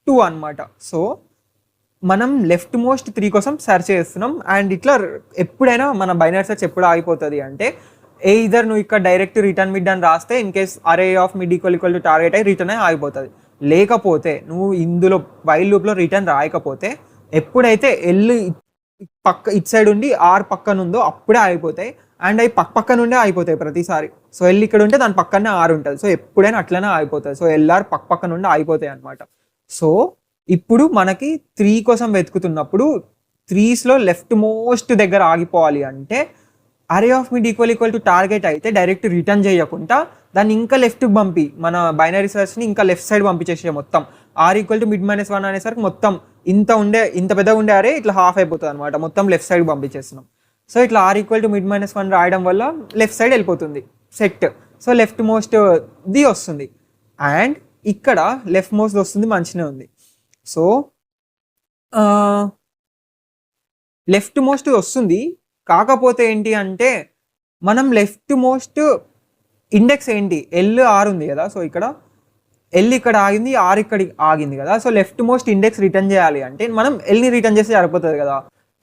[SPEAKER 1] 2 అనమాట. సో మనం లెఫ్ట్ మోస్ట్ 3 కోసం సెర్చ్ చేస్తున్నాం అండ్ ఇట్లా ఎప్పుడైనా మన బైనరీ సెర్చ్ ఎప్పుడు ఆగిపోతుంది అంటే ఇదర్ నువ్వు ఇక్కడ డైరెక్ట్ రిటర్న్ మిడ్ అని రాస్తే ఇన్ కేస్ అరే of mid equal to target అయి రిటర్న్ అయి ఆగిపోతుంది. లేకపోతే నువ్వు ఇందులో వైల్ లూప్లో రిటర్న్ రాయకపోతే ఎప్పుడైతే ఎల్ ఇటు సైడ్ ఉండి ఆర్ పక్కన ఉందో అప్పుడే ఆగిపోతాయి అండ్ అవి పక్క నుండే ఆగిపోతాయి ప్రతిసారి. సో ఎల్ ఇక్కడ ఉంటే దాని పక్కనే ఆర్ ఉంటుంది, సో ఎప్పుడైనా అట్లనే ఆగిపోతుంది. సో ఎల్ఆర్ పక్క నుండి ఆగిపోతాయి అనమాట. సో ఇప్పుడు మనకి 3 కోసం వెతుకుతున్నప్పుడు 3స్లో లెఫ్ట్ మోస్ట్ దగ్గర ఆగిపోవాలి అంటే array of mid equal to target అయితే డైరెక్ట్ రిటర్న్ చేయకుండా దాన్ని ఇంకా లెఫ్ట్కి పంపి మన బైనరీ సర్చ్ని ఇంకా లెఫ్ట్ సైడ్ పంపించేసే మొత్తం R equal to mid minus one అనేసరికి మొత్తం ఇంత పెద్దగా ఉండే అరే ఇట్లా హాఫ్ అయిపోతుంది అనమాట, మొత్తం లెఫ్ట్ సైడ్ పంపించేస్తున్నాం. సో ఇట్లా R equal to mid minus one రాయడం వల్ల లెఫ్ట్ సైడ్ వెళ్ళిపోతుంది సెట్. సో లెఫ్ట్ మోస్ట్ ది వస్తుంది అండ్ ఇక్కడ లెఫ్ట్ మోస్ట్ వస్తుంది, మంచిగా ఉంది. సో లెఫ్ట్ మోస్ట్ వస్తుంది, కాకపోతే ఏంటి అంటే మనం లెఫ్ట్ మోస్ట్ ఇండెక్స్ ఏంటి LR ఉంది కదా, సో ఇక్కడ L ఇక్కడ ఆగింది, R ఇక్కడ ఆగింది కదా. So left most index return చేయాలి అంటే మనం Lని రిటర్న్ చేస్తే సరిపోతుంది కదా.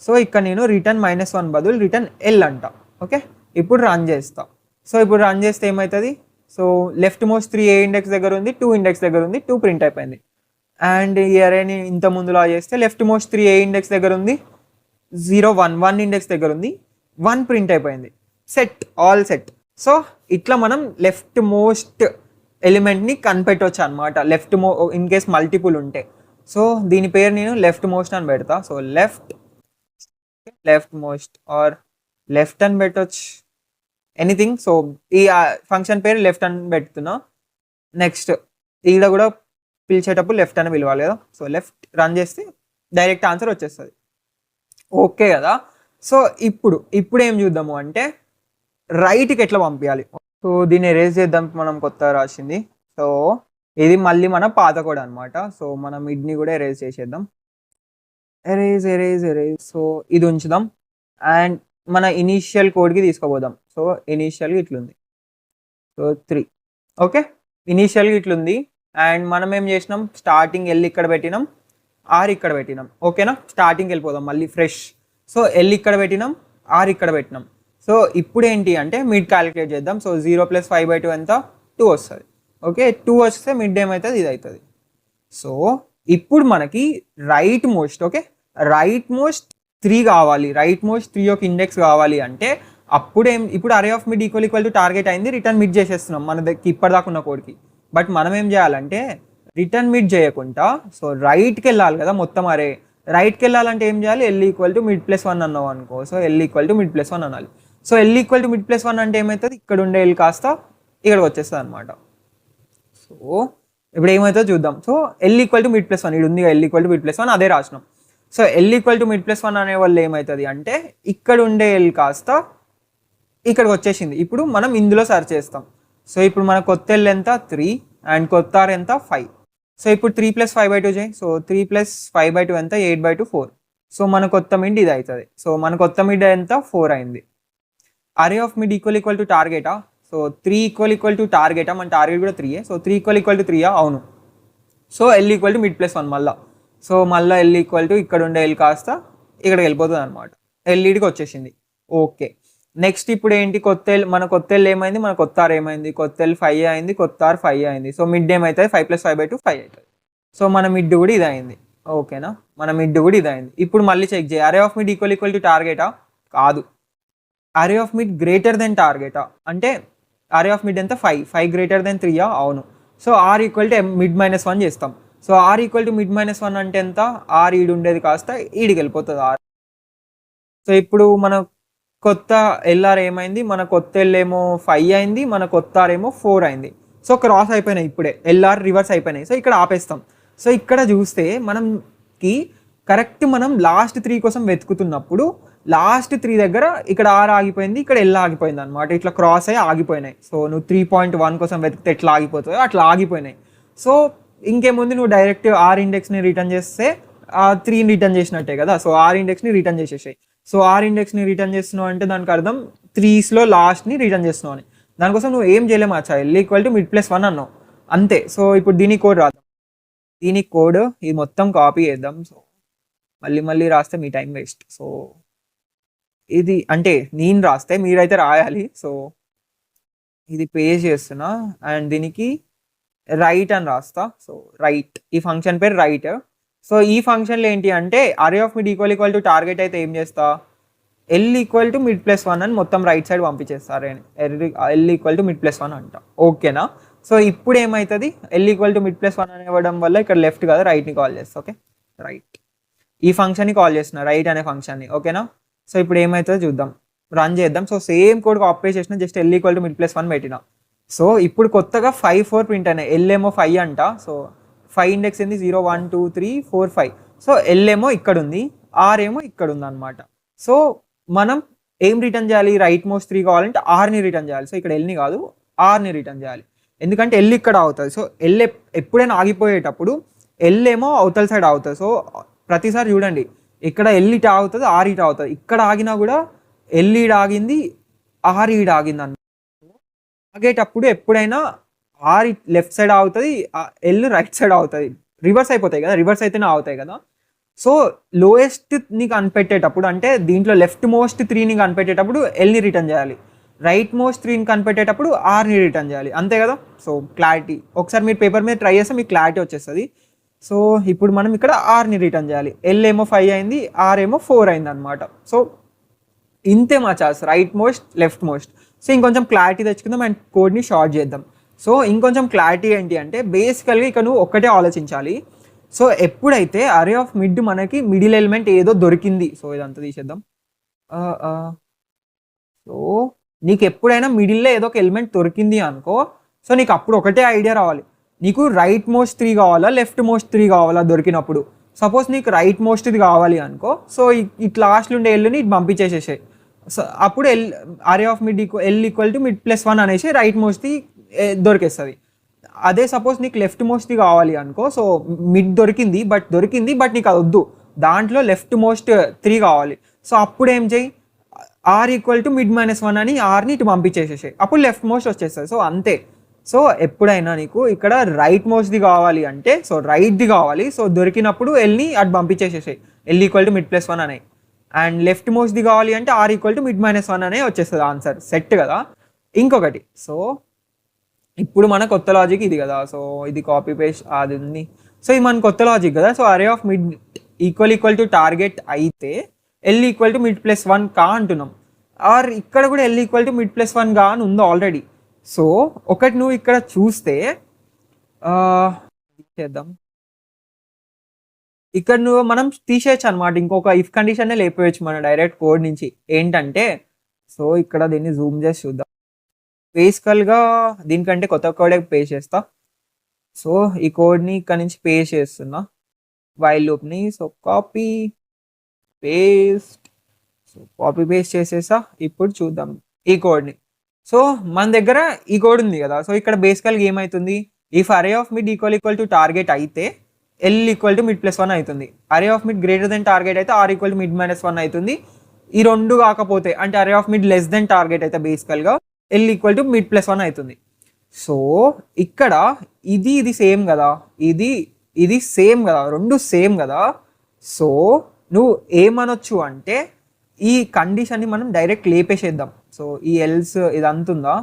[SPEAKER 1] సో ఇక్కడ నేను రిటర్న్ -1 బదులు రిటర్న్ L అంట. ఓకే, ఇప్పుడు రన్ చేస్తా. సో ఇప్పుడు రన్ చేస్తే ఏమవుతుంది, సో లెఫ్ట్ మోస్ట్ 3 ఏ ఇండెక్స్ దగ్గర ఉంది, 2 ఇండెక్స్ దగ్గర ఉంది, 2 ప్రింట్ అయిపోయింది. అండ్ ఈ అరేని ఇంత ముందులా చేస్తే లెఫ్ట్ మోస్ట్ 3 ఏ ఇండెక్స్ దగ్గర ఉంది, 0 1 ఇండెక్స్ దగ్గర ఉంది, 1 ప్రింట్ అయిపోయింది. Set, all set. సో ఇట్లా మనం లెఫ్ట్ మోస్ట్ ఎలిమెంట్ని కనిపెట్టవచ్చు అనమాట, ఇన్ కేస్ మల్టిపుల్ ఉంటే. సో దీని పేరు నేను లెఫ్ట్ మోస్ట్ అని పెడతా. So leftmost or left అని పెట్టవచ్చు, ఎనీథింగ్. సో ఈ ఫంక్షన్ పేరు లెఫ్ట్ అని పెడుతున్నా. నెక్స్ట్ ఈడ కూడా పిలిచేటప్పుడు లెఫ్ట్ అని పిలవాలి కదా. సో లెఫ్ట్ రన్ చేస్తే డైరెక్ట్ ఆన్సర్ వచ్చేస్తుంది. ఓకే కదా. సో ఇప్పుడు ఏం చూద్దాము అంటే రైట్కి ఎట్లా పంపించాలి. సో దీన్ని ఎరేజ్ చేద్దాం, మనం కొత్త రాసింది. సో ఇది మళ్ళీ మన పాత కోడ్ అనమాట. సో మనం మిడ్ని కూడా ఎరేజ్ చేసేద్దాం. ఎరేజ్. సో ఇది ఉంచుదాం అండ్ మన ఇనీషియల్ కోడ్కి తీసుకుపోదాం. సో ఇనీషియల్గా ఇట్లుంది, సో 3. ఓకే, ఇనీషియల్గా ఇట్లుంది అండ్ మనం ఏం చేసినాం, స్టార్టింగ్ L ఇక్కడ పెట్టినాం, R ఇక్కడ పెట్టినాం. ఓకేనా, స్టార్టింగ్ వెళ్ళిపోదాం మళ్ళీ ఫ్రెష్. సో L ఇక్కడ పెట్టినాం, R ఇక్కడ పెట్టినాం. సో ఇప్పుడు ఏంటి అంటే మిడ్ క్యాలిక్యులేట్ చేద్దాం. సో 0 + 5/2 ఎంత, 2 వస్తుంది. ఓకే, 2 వస్తే మిడ్ ఏమవుతుంది, ఇది అవుతుంది. సో ఇప్పుడు మనకి right most, okay, right most 3 కావాలి, రైట్ మోస్ట్ 3 యొక్క ఇండెక్స్ కావాలి అంటే ఇప్పుడు అరే of mid equal to target అయింది, రిటర్న్ మిడ్ చేసేస్తున్నాం మన దగ్గర ఇప్పటిదాకా ఉన్న కోడ్కి. బట్ మనం ఏం చేయాలంటే రిటర్న్ మిడ్ చేయకుండా సో రైట్కి వెళ్ళాలి కదా మొత్తం అరే. రైట్కి వెళ్ళాలంటే ఏం చేయాలి, L = మిడ్ +1 అన్నావు అనుకో. సో L = మిడ్ +1 అనాలి. సో L = మిడ్ +1 అంటే ఏమవుతుంది, ఇక్కడ ఉండే L కాస్త ఇక్కడికి వచ్చేస్తుంది అనమాట. సో ఇప్పుడు ఏమవుతుందో చూద్దాం. సో L = మిడ్ +1 ఇది ఉంది, L = మిడ్ +1 అదే రాసినాం. సో L = మిడ్ +1 అనే వల్ల ఏమవుతుంది అంటే ఇక్కడ ఉండే L కాస్త ఇక్కడికి వచ్చేసింది. ఇప్పుడు మనం ఇందులో సర్చ్ చేస్తాం. సో ఇప్పుడు మన కొత్త L ఎంత, 3 అండ్ కొత్త R ఎంత, 5. సో ఇప్పుడు 3 + 5/2 చేయి. సో 3 + 5/2 ఎంత, 8/2 4. సో మన కొత్త మిడ్ ఇది అవుతుంది. సో మన కొత్త మిడ్ ఎంత, 4 అయింది. Array of mid equal to టార్గెటా. సో 3 ఈక్వల్ టు టార్గెటా, మన టార్గెట్ కూడా 3. సో 3 ఈక్వల్ టు 3 అవును. సో L = మిడ్ +1 మళ్ళా. సో మళ్ళీ L = ఇక్కడ ఉండే L కాస్త ఇక్కడికి వెళ్ళిపోతుంది అనమాట, ఎల్ఈడికి వచ్చేసింది. ఓకే, నెక్స్ట్ ఇప్పుడు ఏంటి, మన కొత్త L ఏమైంది, మన కొత్త R ఏమైంది, కొత్త L 5 అయింది, కొత్త R 5 అయింది. సో మిడ్ ఏమవుతుంది, 5 + 5/2 5 అవుతుంది. సో మన మిడ్ కూడా ఇది అయింది. ఓకేనా, మన మిడ్ కూడా ఇది అయింది. ఇప్పుడు మళ్ళీ చెక్ చేయి, array of mid equal to టార్గెటా, కాదు. Array of mid greater than టార్గెటా అంటే అరే ఆఫ్ మిడ్ ఎంత, 5 గ్రేటర్ దెన్ 3 అవును. సో R = మిడ్ -1 చేస్తాం. సో R = మిడ్ -1 అంటే ఎంత, R ఈడు ఉండేది కాస్త ఈడికి వెళ్ళిపోతుంది R. సో ఇప్పుడు మన కొత్త LR ఏమైంది, మన కొత్త L ఏమో 5 అయింది, మన కొత్త R ఏమో 4 అయింది. సో క్రాస్ అయిపోయినాయి, ఇప్పుడే LR రివర్స్ అయిపోయినాయి. సో ఇక్కడ ఆపేస్తాం. సో ఇక్కడ చూస్తే మనకి కరెక్ట్ మనం లాస్ట్ 3 కోసం వెతుకుతున్నప్పుడు లాస్ట్ 3 దగ్గర ఇక్కడ R ఆగిపోయింది, ఇక్కడ L ఆగిపోయింది అనమాట. ఇట్లా క్రాస్ అయ్యి ఆగిపోయినాయి. సో నువ్వు 3.1 కోసం వెతికితే ఎట్లా ఆగిపోతాయో అట్లా ఆగిపోయినాయి. సో ఇంకేముంది, నువ్వు డైరెక్ట్ R ఇండెక్స్ని రిటర్న్ చేస్తే 3ని రిటర్న్ చేసినట్టే కదా. సో R ఇండెక్స్ని రిటర్న్ చేసేసాయి. సో R ఇండెక్స్ని రిటర్న్ చేస్తున్నావు అంటే దానికి అర్థం 3స్లో లాస్ట్ని రిటర్న్ చేస్తున్నావు అని. దానికోసం నువ్వు ఏం చేయలేము, అచ్చా L = మిడ్ +1 అన్నావు అంతే. సో ఇప్పుడు దీని కోడ్ రాద్దాం. దీని కోడ్ ఇది మొత్తం కాపీ చేద్దాం. సో మళ్ళీ రాస్తే మీ టైం వేస్ట్. సో ఇది అంటే నేను రాస్తే మీరైతే రాయాలి. సో ఇది పేస్ట్ చేస్తున్నా అండ్ దీనికి రైట్ అని రాస్తా. సో రైట్, ఈ ఫంక్షన్ పేరు రైట్. సో ఈ ఫంక్షన్లో ఏంటి అంటే array of mid equal to target అయితే ఏం చేస్తా, L = మిడ్ +1 అని మొత్తం రైట్ సైడ్ పంపించేస్తారు. L = మిడ్ +1 అంట. ఓకేనా. సో ఇప్పుడు ఏమవుతుంది, L = మిడ్ +1 అని ఇవ్వడం వల్ల ఇక్కడ లెఫ్ట్ కాదు రైట్ని కాల్ చేస్తా. ఓకే, రైట్ ఈ ఫంక్షన్ని కాల్ చేస్తున్నా, రైట్ అనే ఫంక్షన్ని. ఓకేనా. సో ఇప్పుడు ఏమవుతుందో చూద్దాం. రన్ చేద్దాం. So same code copy paste చేసిన, just L equal to mid plus 1 పెట్టిన. సో ఇప్పుడు కొత్తగా 5 4 ప్రింట్ అయినాయి. ఎల్ ఏమో 5 అంట. సో 5 ఇండెక్స్ ఏంది 0 1 2 3 4 5. సో ఎల్ ఏమో ఇక్కడ ఉంది, ఆర్ ఏమో ఇక్కడ ఉంది అనమాట. సో మనం ఏం రిటర్న్ చేయాలి? రైట్ మోస్ట్ 3 కావాలంటే ఆర్ని రిటర్న్ చేయాలి. సో ఇక్కడ ఎల్ని కాదు, ఆర్ని రిటర్న్ చేయాలి. ఎందుకంటే ఎల్ ఇక్కడ అవుతుంది. సో ఎల్ ఎప్పుడైనా ఆగిపోయేటప్పుడు ఎల్ ఏమో అవతల సైడ్ అవుతుంది. సో ప్రతిసారి చూడండి, ఇక్కడ ఎల్ ఇట ఆగుతుంది, ఆర్ ఇట అవుతుంది. ఇక్కడ ఆగినా కూడా ఎల్ ఈడ ఆగింది, ఆర్ ఈడ ఆగింది అన్న. ఆగేటప్పుడు ఎప్పుడైనా ఆర్ లెఫ్ట్ సైడ్ అవుతుంది, ఎల్ రైట్ సైడ్ అవుతుంది. రివర్స్ అయిపోతాయి కదా, రివర్స్ అయితేనే అవుతాయి కదా. సో లోయెస్ట్ని కనిపెట్టేటప్పుడు, అంటే దీంట్లో లెఫ్ట్ మోస్ట్ 3ని కనిపెట్టేటప్పుడు ఎల్ని రిటర్న్ చేయాలి, రైట్ మోస్ట్ 3ని కనిపెట్టేటప్పుడు ఆర్ని రిటర్న్ చేయాలి, అంతే కదా. సో క్లారిటీ, ఒకసారి మీరు పేపర్ మీద ట్రై చేస్తే మీకు క్లారిటీ వచ్చేస్తుంది. సో ఇప్పుడు మనం ఇక్కడ ఆర్ని రిటర్న్ చేయాలి. ఎల్ ఏమో 5 అయింది, ఆర్ ఏమో 4 అయింది అనమాట. సో ఇంతే మా chaas, right most left most. So ఇంకొంచెం క్లారిటీ తెచ్చుకుందాం అండ్ కోడ్ని షార్ట్ చేద్దాం. సో ఇంకొంచెం క్లారిటీ ఏంటి అంటే, బేసికల్గా ఇక్కడ నువ్వు ఒక్కటే ఆలోచించాలి. సో ఎప్పుడైతే అరే ఆఫ్ మిడ్ మనకి మిడిల్ ఎలిమెంట్ ఏదో దొరికింది, సో ఇదంతా తీసేద్దాం. సో నీకు ఎప్పుడైనా మిడిల్లో ఏదో ఒక ఎలిమెంట్ దొరికింది అనుకో, సో నీకు అప్పుడు ఒకటే ఐడియా రావాలి, నీకు రైట్ మోస్ట్ 3 కావాలా లెఫ్ట్ మోస్ట్ 3 కావాలా దొరికినప్పుడు. సపోజ్ నీకు రైట్ మోస్ట్ది కావాలి అనుకో, సో ఇట్ లాస్ట్లో ఉండే ఎల్ని ఇటు పంపించేసేసాయి. సో అప్పుడు అరే of mid L equal to mid plus 1 అనేసి రైట్ మోస్ట్ది దొరికేస్తుంది. అదే సపోజ్ నీకు లెఫ్ట్ మోస్ట్ది కావాలి అనుకో, సో మిడ్ దొరికింది బట్ నీకు అది వద్దు, దాంట్లో లెఫ్ట్ మోస్ట్ 3 కావాలి. సో అప్పుడు ఏం చేయి, ఆర్ ఈక్వల్ టు మిడ్ -1 అని ఆర్ని ఇటు పంపించేసేసాయి, అప్పుడు లెఫ్ట్ మోస్ట్ వచ్చేస్తుంది. సో అంతే. సో ఎప్పుడైనా నీకు ఇక్కడ రైట్ మోస్ట్ది కావాలి అంటే, సో రైట్ది కావాలి, సో దొరికినప్పుడు ఎల్ని అటు పంపించేసేసాయి, L equal to mid plus 1 అనే. అండ్ లెఫ్ట్ మోస్ట్ది కావాలి అంటే ఆర్ ఈక్వల్ టు మిడ్ -1 అనే వచ్చేస్తుంది ఆన్సర్. సెట్ కదా. ఇంకొకటి, సో ఇప్పుడు మన కొత్త లాజిక్ ఇది కదా, సో ఇది కాపీ పేస్ట్ అది ఉంది. సో ఇది మన కొత్త లాజిక్ కదా. So array of mid equal to target అయితే L equal to mid plus 1 కా అంటున్నాం, ఆర్ ఇక్కడ కూడా L equal to mid plus 1 గా అని ఉందో ఆల్రెడీ. సో ఒకటి నువ్వు ఇక్కడ చూస్తే చేద్దాం, ఇక్కడ నువ్వు మనం తీసేయచ్చు అనమాట, ఇంకొక ఇఫ్ కండిషన్ లేపేయచ్చు మన డైరెక్ట్ కోడ్ నుంచి. ఏంటంటే, సో ఇక్కడ దీన్ని జూమ్ చేసి చూద్దాం. బేసికల్గా దీనికంటే కొత్త కోడే పేస్ట్ చేస్తా. సో ఈ కోడ్ని ఇక్కడ నుంచి పేస్ట్ చేస్తున్నా, వైల్ లూప్ని. So copy paste, so copy paste చేసేసా. ఇప్పుడు చూద్దాం ఈ కోడ్ని. సో మన దగ్గర ఈ కోడ్ ఉంది కదా. సో ఇక్కడ బేసికల్గా ఏమవుతుంది, if array of mid equal to target అయితే L equal to mid plus 1 అవుతుంది, array of mid greater than target అయితే ఆర్ ఈక్వల్ టు మిడ్ -1 అవుతుంది. ఈ రెండు కాకపోతే, అంటే array of mid less than target అయితే బేసికల్గా L equal to mid plus 1 అవుతుంది. సో ఇక్కడ ఇది సేమ్ కదా, ఇది సేమ్ కదా, రెండు సేమ్ కదా. సో నువ్వు ఏమనొచ్చు అంటే, ఈ కండిషన్ని మనం డైరెక్ట్ లేపేసేద్దాం. సో ఈ ఎల్స్ ఇదంతా ఉందా,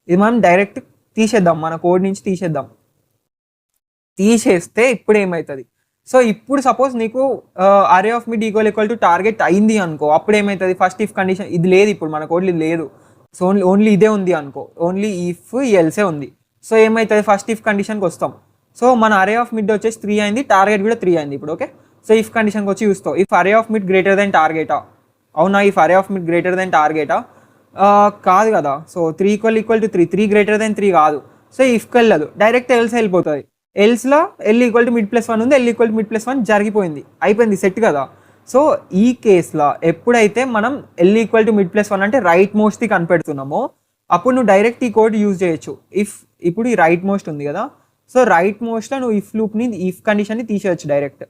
[SPEAKER 1] ఇది మనం డైరెక్ట్ తీసేద్దాం, మన కోడ్ నుంచి తీసేస్తే ఇప్పుడు ఏమవుతుంది. సో ఇప్పుడు సపోజ్ నీకు అరే of mid equal to target అయింది అనుకో, అప్పుడు ఏమవుతుంది, ఫస్ట్ ఇఫ్ కండిషన్ ఇది లేదు, ఇప్పుడు మన కోడ్లో ఇది లేదు. సో ఓన్లీ ఇదే ఉంది అనుకో, ఓన్లీ ఇఫ్ ఎల్సే ఉంది. సో ఏమవుతుంది, ఫస్ట్ ఇఫ్ కండిషన్కి వస్తాం. సో మన అరే ఆఫ్ మిడ్ వచ్చేసి 3 అయింది, టార్గెట్ కూడా 3 అయింది ఇప్పుడు. ఓకే, సో ఇఫ్ కండిషన్కి వచ్చి చూస్తావు, if array of mid greater than టార్గెటా, అవునా, if array of mid greater than టార్గెటా, కాదు కదా. So 3 equal to 3 greater than 3 కాదు. సో ఇఫ్కి వెళ్ళదు, డైరెక్ట్ ఎల్స్ వెళ్ళిపోతుంది. ఎల్స్లో L equal to mid plus 1 ఉంది, L equal to mid plus 1 జరిగిపోయింది, అయిపోయింది, సెట్ కదా. సో ఈ కేసులో ఎప్పుడైతే మనం L equal to mid plus 1 అంటే రైట్ మోస్ట్ది కనిపెడుతున్నామో, అప్పుడు నువ్వు డైరెక్ట్ ఈ కోడ్ యూజ్ చేయొచ్చు. ఇప్పుడు ఈ రైట్ మోస్ట్ ఉంది కదా, సో రైట్ మోస్ట్లో నువ్వు ఇఫ్ లూప్ని, ఇఫ్ కండిషన్ని తీసేయచ్చు డైరెక్ట్.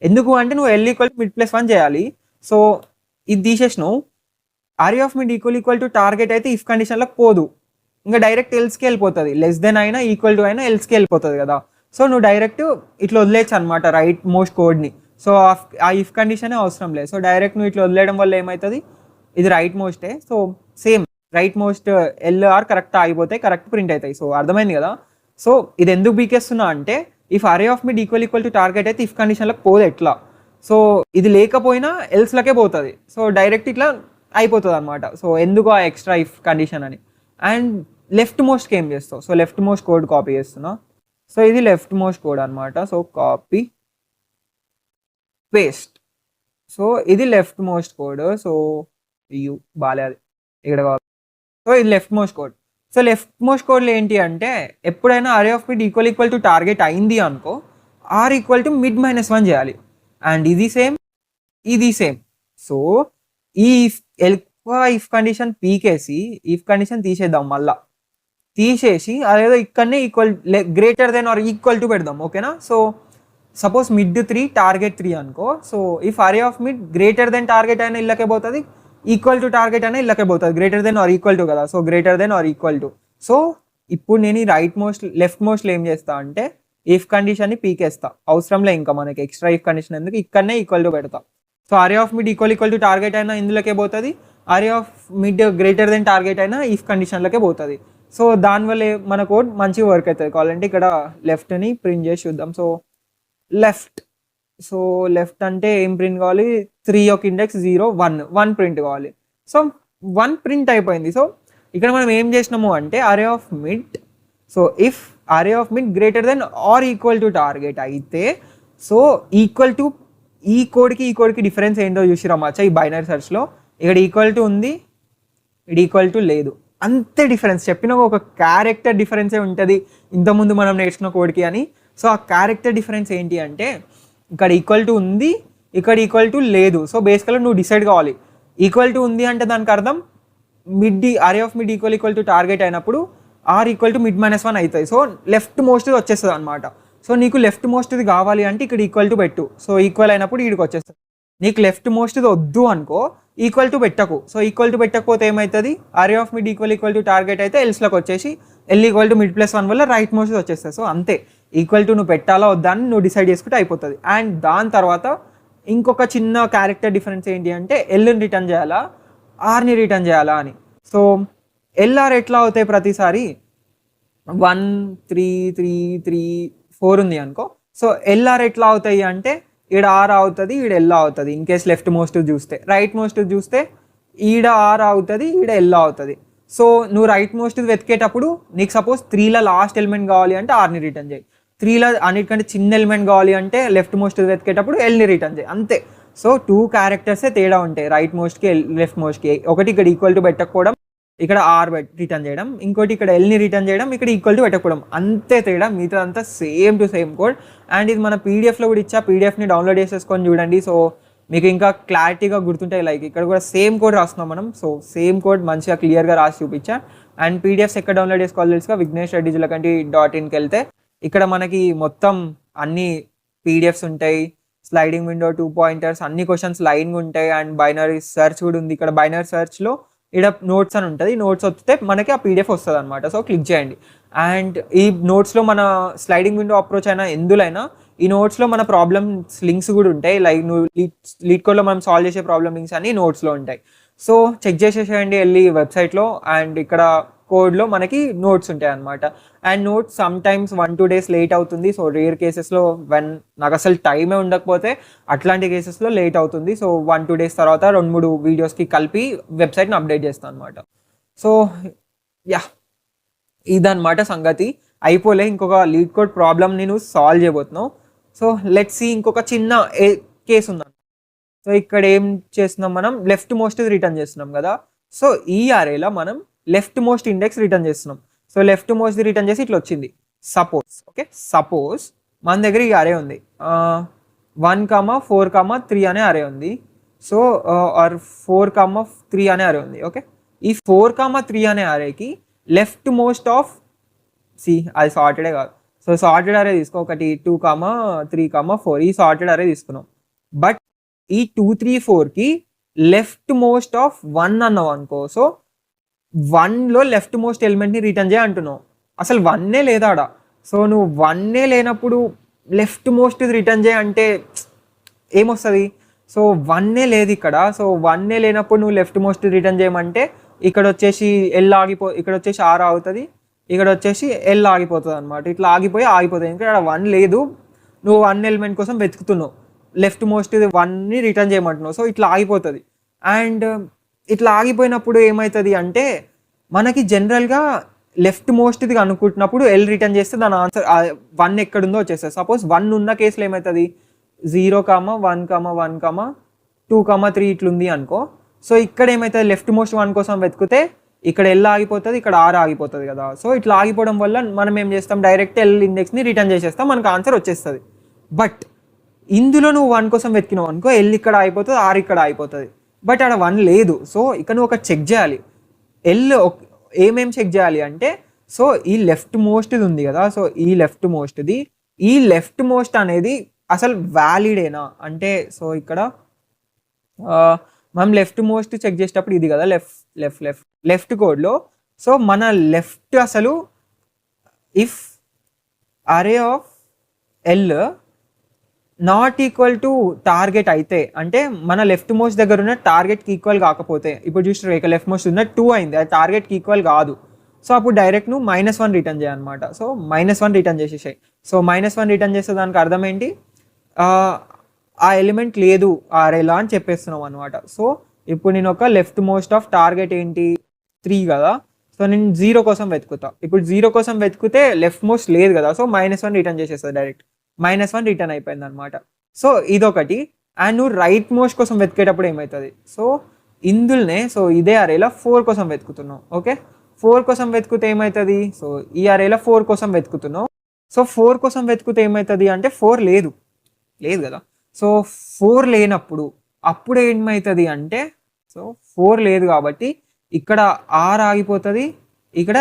[SPEAKER 1] ఎందుకు అంటే నువ్వు L equal to mid plus 1 చేయాలి. సో ఇది తీసేసినావు, array of mid equal to target అయితే ఇఫ్ కండిషన్లో పోదు, ఇంకా డైరెక్ట్ ఎల్స్కి వెళ్ళిపోతుంది, లెస్ దెన్ అయినా ఈక్వల్ టు అయినా ఎల్స్కి వెళ్ళిపోతుంది కదా. సో నువ్వు డైరెక్ట్ ఇట్లా వదిలేయచ్చు అనమాట రైట్ మోస్ట్ కోడ్ని. సో ఆ ఇఫ్ కండిషనే అవసరం లేదు. సో డైరెక్ట్ నువ్వు ఇట్లా వదిలేయడం వల్ల ఏమవుతుంది, ఇది రైట్ మోస్టే, so same right most LR correct ఆగిపోతాయి, కరెక్ట్ ప్రింట్ అవుతాయి. సో అర్థమైంది కదా. సో ఇది ఎందుకు బీకేస్తున్నా అంటే, if array of mid equal to target అయితే ఇఫ్ కండిషన్లకు పోదు ఎట్లా, సో ఇది లేకపోయినా ఎల్స్లకే పోతుంది. సో డైరెక్ట్ ఇట్లా అయిపోతుంది అనమాట. సో ఎందుకు ఆ ఎక్స్ట్రా ఇఫ్ కండిషన్ అని. అండ్ లెఫ్ట్ మోస్ట్కి ఏం చేస్తావు, so left most code copy చేస్తున్నా. సో ఇది లెఫ్ట్ మోస్ట్ కోడ్ అనమాట. సో కాపీ పేస్ట్, సో ఇది left most code. So you బాలేదు ఇక్కడ కావాలి. సో ఇది left most code. So left most కోడ్లో ఏంటి అంటే ఎప్పుడైనా అరే of mid equal to target అయింది అనుకో ఆర్ ఈక్వల్ టు మిడ్ -1 చేయాలి. అండ్ ఇది సేమ్ ఇది సేమ్. సో ఈ ఎక్కువ ఇఫ్ కండిషన్ పీకేసి ఇఫ్ కండిషన్ తీసేద్దాం, మళ్ళా తీసేసి అదేదో ఇక్కడనే greater than R equal to పెడదాం. ఓకేనా? సో సపోజ్ మిడ్ 3 టార్గెట్ 3 అనుకో. So if array of mid greater than target అయినా ఇళ్ళకే పోతుంది, ఈక్వల్ టు టార్గెట్ అయినా ఇళ్ళకే పోతుంది. Greater than R equal to కదా, so greater than R equal to. So ఇప్పుడు నేను ఈ లెఫ్ట్ మోస్ట్లో ఏం చేస్తా అంటే ఇఫ్ కండిషన్ని పీకేస్తా, అవసరంలే ఇంకా మనకి ఎక్స్ట్రా ఇఫ్ కండిషన్ ఎందుకు, ఇక్కడనే ఈక్వల్ టు పెడతా. So array of mid equal to target అయినా ఇందులోకే పోతుంది, అరే of mid greater than target అయినా ఇఫ్ కండిషన్లకే పోతుంది. సో దానివల్ల మన కోడ్ మంచిగా వర్క్ అవుతుంది. కావాలంటే ఇక్కడ లెఫ్ట్ని ప్రింట్ చేసి చూద్దాం. సో లెఫ్ట్ అంటే ఏం ప్రింట్ కావాలి, 3 యొక్క ఇండెక్స్ 0 1 ప్రింట్ కావాలి. సో 1 ప్రింట్ అయిపోయింది. సో ఇక్కడ మనం ఏం చేసినాము అంటే array of mid, so if array of mid greater than R equal to target అయితే సో ఈక్వల్ టు ఈ కోడ్కి డిఫరెన్స్ ఏంటో చూసిరా మచ్చా ఈ బైనరీ సెర్చ్లో. ఇక్కడ ఈక్వల్ టు ఉంది, ఇది ఈక్వల్ టు లేదు, అంతే డిఫరెన్స్. చెప్పిన ఒక క్యారెక్టర్ డిఫరెన్సే ఉంటుంది ఇంతకుముందు మనం నేర్చుకున్న కోడ్కి అని. సో ఆ క్యారెక్టర్ డిఫరెన్స్ ఏంటి అంటే ఇక్కడ ఈక్వల్ టు ఉంది, ఇక్కడ ఈక్వల్ టు లేదు. సో బేసికల్గా నువ్వు డిసైడ్ కావాలి. ఈక్వల్ టు ఉంది అంటే దానికి అర్థం అరే of mid equal to target అయినప్పుడు ఆర్ ఈక్వల్ టు మిడ్ -1 అవుతుంది. సో లెఫ్ట్ మోస్ట్ వచ్చేస్తుంది అనమాట. సో నీకు లెఫ్ట్ మోస్ట్ది కావాలి అంటే ఇక్కడ ఈక్వల్ టు పెట్టు. సో ఈక్వల్ అయినప్పుడు ఈడికి వచ్చేస్తుంది. నీకు లెఫ్ట్ మోస్ట్ది వద్దు అనుకో ఈక్వల్ టు పెట్టకు. సో ఈక్వల్ టు పెట్టకపోతే ఏమవుతుంది, అరే of mid equal to target అయితే ఎల్స్లోకి వచ్చేసి ఎల్ ఈక్వల్ టు మిడ్ +1 వల్ల రైట్ మోస్ట్ వచ్చేస్తుంది. సో అంతే, ఈక్వల్ టు నువ్వు పెట్టాలా వద్దా అని నువ్వు డిసైడ్ చేసుకుంటే అయిపోతుంది. అండ్ దాని తర్వాత ఇంకొక చిన్న క్యారెక్టర్ డిఫరెన్స్ ఏంటి అంటే ఎల్ని రిటర్న్ చేయాలా ఆర్ని రిటర్న్ చేయాలా అని. సో ఎల్ఆర్ ఎట్లా అవుతాయి ప్రతిసారి 1 3 3 3 4 ఉంది అనుకో. సో ఎల్ఆర్ ఎట్లా అవుతాయి అంటే ఈడ ఆర్ అవుతుంది, ఈడ ఎల్ అవుతుంది. ఇన్ కేస్ లెఫ్ట్ మోస్ట్ చూస్తే, రైట్ మోస్ట్ చూస్తే ఈడ ఆర్ అవుతుంది, ఈడ ఎల్ అవుతుంది. సో నువ్వు రైట్ మోస్ట్ వెతికేటప్పుడు నీకు సపోజ్ 3లో లాస్ట్ ఎలిమెంట్ కావాలి అంటే ఆర్ని రిటర్న్ చేయి, 3లో అన్నిటికంటే చిన్న ఎలిమెంట్ కావాలి అంటే లెఫ్ట్ మోస్ట్ వెతికేటప్పుడు ఎల్ని రిటర్న్ చేయి, అంతే. సో 2 క్యారెక్టర్సే తేడా ఉంటాయి రైట్ మోస్ట్కి లెఫ్ట్ మోస్ట్కి. ఒకటి ఇక్కడ ఈక్వల్ టు పెట్టకపోవడం, ఇక్కడ ఆర్ రిటర్న్ చేయడం, ఇంకోటి ఇక్కడ ఎల్ని రిటర్న్ చేయడం, ఇక్కడ ఈక్వల్ టు పెట్టకపోవడం, అంతే తేడా. మిగతా అంతా same to same code. And ఇది మన పీడిఎఫ్లో కూడా ఇచ్చా, పీడిఎఫ్ని డౌన్లోడ్ చేసేసుకొని చూడండి. సో మీకు ఇంకా క్లారిటీగా గుర్తుంటాయి. లైక్ ఇక్కడ కూడా సేమ్ కోడ్ రాస్తున్నాం మనం. సో సేమ్ కోడ్ మంచిగా క్లియర్గా రాసి చూపించా. అండ్ పీడిఎఫ్స్ ఎక్కడ డౌన్లోడ్ చేసుకోవాలి తెలుసుగా, vignesreddyjulakanti.in వెళ్ళితే ఇక్కడ మనకి మొత్తం అన్ని పీడిఎఫ్స్ ఉంటాయి. స్లైడింగ్ విండో, 2 పాయింటర్స్, అన్ని క్వశ్చన్స్ లైన్గా ఉంటాయి. అండ్ బైనరీ సెర్చ్ కూడా ఉంది. ఇక్కడ బైనరీ సెర్చ్లో ఇక్కడ నోట్స్ అని ఉంటుంది. నోట్స్ వస్తే మనకి ఆ పీడిఎఫ్ వస్తుంది అనమాట. సో క్లిక్ చేయండి. అండ్ ఈ నోట్స్లో మన స్లైడింగ్ విండో అప్రోచ్ అయినా ఎందులైనా ఈ నోట్స్లో మన ప్రాబ్లమ్స్ లింక్స్ కూడా ఉంటాయి. లైక్ నువ్వు లీడ్ కోడ్లో మనం సాల్వ్ చేసే ప్రాబ్లమ్ లింక్స్ అన్ని నోట్స్లో ఉంటాయి. సో చెక్ చేసేసేయండి వెళ్ళి వెబ్సైట్లో. అండ్ ఇక్కడ కోడ్లో మనకి నోట్స్ ఉంటాయి అనమాట. And notes some times 1-2 days late అవుతుంది. సో రేర్ కేసెస్లో నాకు అసలు టైమే ఉండకపోతే అట్లాంటి కేసెస్లో లేట్ అవుతుంది. సో 1-2 days తర్వాత 2-3 వీడియోస్కి కలిపి వెబ్సైట్ని అప్డేట్ చేస్తాను అనమాట. సో యా, ఇదన్నమాట సంగతి. అయిపోలే, ఇంకొక లీడ్ కోడ్ ప్రాబ్లమ్ నేను సాల్వ్ చేయబోతున్నావు. సో లెట్స్ సీ, ఇంకొక చిన్న కేసు ఉందన్నమాట. సో ఇక్కడ ఏం చేస్తున్నాం, మనం లెఫ్ట్ మోస్ట్ రిటర్న్ చేస్తున్నాం కదా. సో ఈ అరేలో మనం లెఫ్ట్ మోస్ట్ ఇండెక్స్ రిటర్న్ చేస్తున్నాం. సో లెఫ్ట్ మోస్ట్ రిటర్న్ చేసి ఇట్లా వచ్చింది. సపోజ్ మన దగ్గర ఈ అరే ఉంది, 1, 4, 3 అనే అరే ఉంది. సో ఆర్ 4, 3 అనే అరే ఉంది. ఓకే, ఈ 4, 3 అనే అరేకి లెఫ్ట్ మోస్ట్ ఆఫ్ అది సార్టెడే కాదు. సో సార్టెడ్ అరే తీసుకో, ఒకటి 2, 3, 4 ఈ సార్టెడ్ అరే తీసుకున్నాం. బట్ ఈ 2, 3, 4కి లెఫ్ట్ మోస్ట్ ఆఫ్ 1 అన్నావు అనుకో. సో 1లో లెఫ్ట్ మోస్ట్ ఎలిమెంట్ని రిటర్న్ చేయ అంటున్నావు. అసలు 1ఏ లేదా ఆడ. సో నువ్వు 1ఏ లేనప్పుడు లెఫ్ట్ మోస్ట్ రిటర్న్ చేయ అంటే ఏమొస్తుంది? సో 1ఏ లేదు ఇక్కడ. సో 1ఏ లేనప్పుడు నువ్వు లెఫ్ట్ మోస్ట్ రిటర్న్ చేయమంటే ఇక్కడ వచ్చేసి ఇక్కడ వచ్చేసి ఆర్ అవుతుంది, ఇక్కడ వచ్చేసి ఎల్ ఆగిపోతుంది అనమాట. ఇట్లా ఆగిపోతుంది. ఇంకా ఇక్కడ 1 లేదు, నువ్వు 1 ఎలిమెంట్ కోసం వెతుకుతున్నావు, లెఫ్ట్ మోస్ట్ 1ని రిటర్న్ చేయమంటున్నావు. సో ఇట్లా ఆగిపోతుంది. అండ్ ఇట్లా ఆగిపోయినప్పుడు ఏమవుతుంది అంటే మనకి జనరల్గా లెఫ్ట్ మోస్ట్ది అనుకుంటున్నప్పుడు ఎల్ రిటర్న్ చేస్తే దాని ఆన్సర్ 1 ఎక్కడుందో వచ్చేస్తుంది. సపోజ్ 1 ఉన్న కేసులో ఏమవుతుంది, 0, 1, 1, 2, 3 ఇట్లుంది అనుకో. సో ఇక్కడ ఏమవుతుంది, లెఫ్ట్ మోస్ట్ వన్ కోసం వెతికితే ఇక్కడ ఎల్ ఆగిపోతుంది, ఇక్కడ ఆర్ ఆగిపోతుంది కదా. సో ఇట్లా ఆగిపోవడం వల్ల మనం ఏం చేస్తాం, డైరెక్ట్ ఎల్ ఇండెక్స్ని రిటర్న్ చేసేస్తాం, మనకు ఆన్సర్ వచ్చేస్తుంది. బట్ ఇందులో నువ్వు వన్ కోసం వెతికినావు అనుకో, ఎల్ ఇక్కడ అయిపోతుంది, ఆర్ ఇక్కడ అయిపోతుంది. బట్ అక్కడ వన్ లేదు. సో ఇక్కడ నువ్వు ఒక చెక్ చేయాలి. ఎల్ ఏమేమి చెక్ చేయాలి అంటే, సో ఈ లెఫ్ట్ మోస్ట్ది ఉంది కదా, సో ఈ లెఫ్ట్ మోస్ట్ అనేది అసలు వ్యాలిడేనా అంటే, సో ఇక్కడ మనం లెఫ్ట్ మోస్ట్ చెక్ చేసేటప్పుడు ఇది కదా లెఫ్ట్ కోడ్లో. సో మన లెఫ్ట్ అసలు if array of L not equal to target అయితే, అంటే మన లెఫ్ట్ మోస్ట్ దగ్గర ఉన్న టార్గెట్కి ఈక్వల్ కాకపోతే, ఇప్పుడు చూసిన ఇక లెఫ్ట్ మోస్ట్ ఉన్న 2 అయింది, అది టార్గెట్కి ఈక్వల్ కాదు. సో అప్పుడు డైరెక్ట్ నువ్వు -1 రిటర్న్ చేయాలన్నమాట. సో -1 రిటర్న్ చేసేసాయి. సో -1 రిటర్న్ చేస్తే దానికి అర్థం ఏంటి, ఆ ఎలిమెంట్ లేదు ఆ అరేలా అని చెప్పేస్తున్నాం అనమాట. సో ఇప్పుడు నేను ఒక లెఫ్ట్ మోస్ట్ ఆఫ్ టార్గెట్ ఏంటి 3 కదా, సో నేను 0 కోసం వెతుకుతా. ఇప్పుడు 0 కోసం వెతికితే లెఫ్ట్ మోస్ట్ లేదు కదా, సో -1 రిటర్న్ చేసేస్తా డైరెక్ట్. -1 రిటర్న్ అయిపోయింది అనమాట. సో ఇదొకటి. అండ్ నువ్వు రైట్ మోస్ట్ కోసం వెతికేటప్పుడు ఏమవుతుంది, సో ఇందులోనే సో ఇదే అరేలా 4 కోసం వెతుకుతున్నావు. ఓకే, 4 కోసం వెతికితే ఏమవుతుంది, సో ఈ అరేలా 4 కోసం వెతుకుతున్నావు. సో 4 కోసం వెతికితే ఏమవుతుంది అంటే 4 లేదు కదా. సో 4 లేనప్పుడు అప్పుడు ఏమవుతుంది అంటే, సో 4 లేదు కాబట్టి ఇక్కడ ఆర్ ఆగిపోతుంది, ఇక్కడ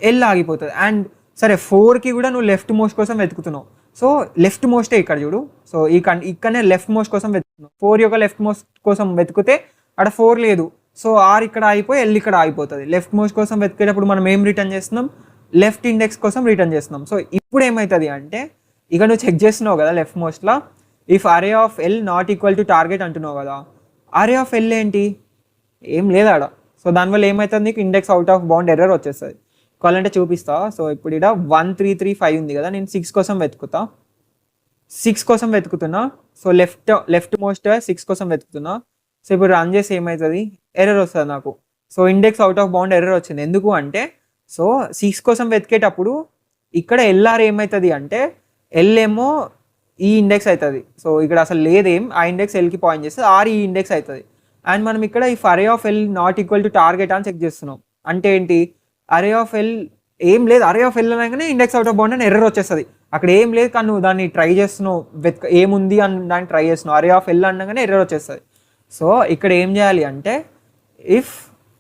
[SPEAKER 1] ఎల్ ఆగిపోతుంది. అండ్ సరే 4కి కూడా నువ్వు లెఫ్ట్ మోస్ట్ కోసం వెతుకుతున్నావు. సో లెఫ్ట్ మోస్టే ఇక్కడ చూడు, సో ఇక్కడనే లెఫ్ట్ మోస్ట్ కోసం వెతుకుతున్నావు. 4 యొక్క లెఫ్ట్ మోస్ట్ కోసం వెతికితే అక్కడ 4 లేదు, సో ఆర్ ఇక్కడ ఆగిపోయి ఎల్ ఇక్కడ ఆగిపోతుంది. లెఫ్ట్ మోస్ట్ కోసం వెతికేటప్పుడు మనం ఏం రిటర్న్ చేస్తున్నాం, లెఫ్ట్ ఇండెక్స్ కోసం రిటర్న్ చేస్తున్నాం. సో ఇప్పుడు ఏమవుతుంది అంటే, ఇక నువ్వు చెక్ చేస్తున్నావు కదా లెఫ్ట్ మోస్ట్లో, if array of L not equal to target అంటున్నావు కదా, అరే ఆఫ్ ఎల్ ఏంటి, ఏం లేదు ఆడ. సో దానివల్ల ఏమవుతుంది, నీకు index out of bound error వచ్చేస్తుంది. కావాలంటే చూపిస్తా. సో ఇప్పుడు ఇక్కడ 1335 ఉంది కదా, నేను 6 కోసం వెతుకుతా. 6 కోసం వెతుకుతున్నా. సో లెఫ్ట్ మోస్ట్ 6 కోసం వెతుకుతున్నా. సో ఇప్పుడు రన్ చేసి ఏమవుతుంది, ఎర్రర్ వస్తుంది నాకు. So index out of bound error వచ్చింది. ఎందుకు అంటే, సో 6 కోసం వెతికేటప్పుడు ఇక్కడ ఎల్ఆర్ ఏమవుతుంది అంటే, ఎల్ ఏమో ఈ ఇండెక్స్ అవుతుంది. సో ఇక్కడ అసలు లేదేం, ఆ ఇండెక్స్ ఎల్కి పాయింట్ చేస్తుంది, ఆర్ ఈ ఇండెక్స్ అవుతుంది. అండ్ మనం ఇక్కడ if array of L not equal to target అని చెక్ చేస్తున్నాం. అంటే ఏంటి, అరే ఆఫ్ ఎల్ ఏం లేదు, అరే ఆఫ్ ఎల్ అనగానే ఇండెక్స్ అవుట్ ఆఫ్ బౌండ్ అని ఎర్రర్ వచ్చేస్తుంది. అక్కడ ఏం లేదు కానీ నువ్వు దాన్ని ట్రై చేస్తున్నావు, ఏముంది అని దాన్ని ట్రై చేస్తున్నావు, అరే ఆఫ్ ఎల్ అనగానే ఎర్రర్ వచ్చేస్తుంది. సో ఇక్కడ ఏం చేయాలి అంటే, if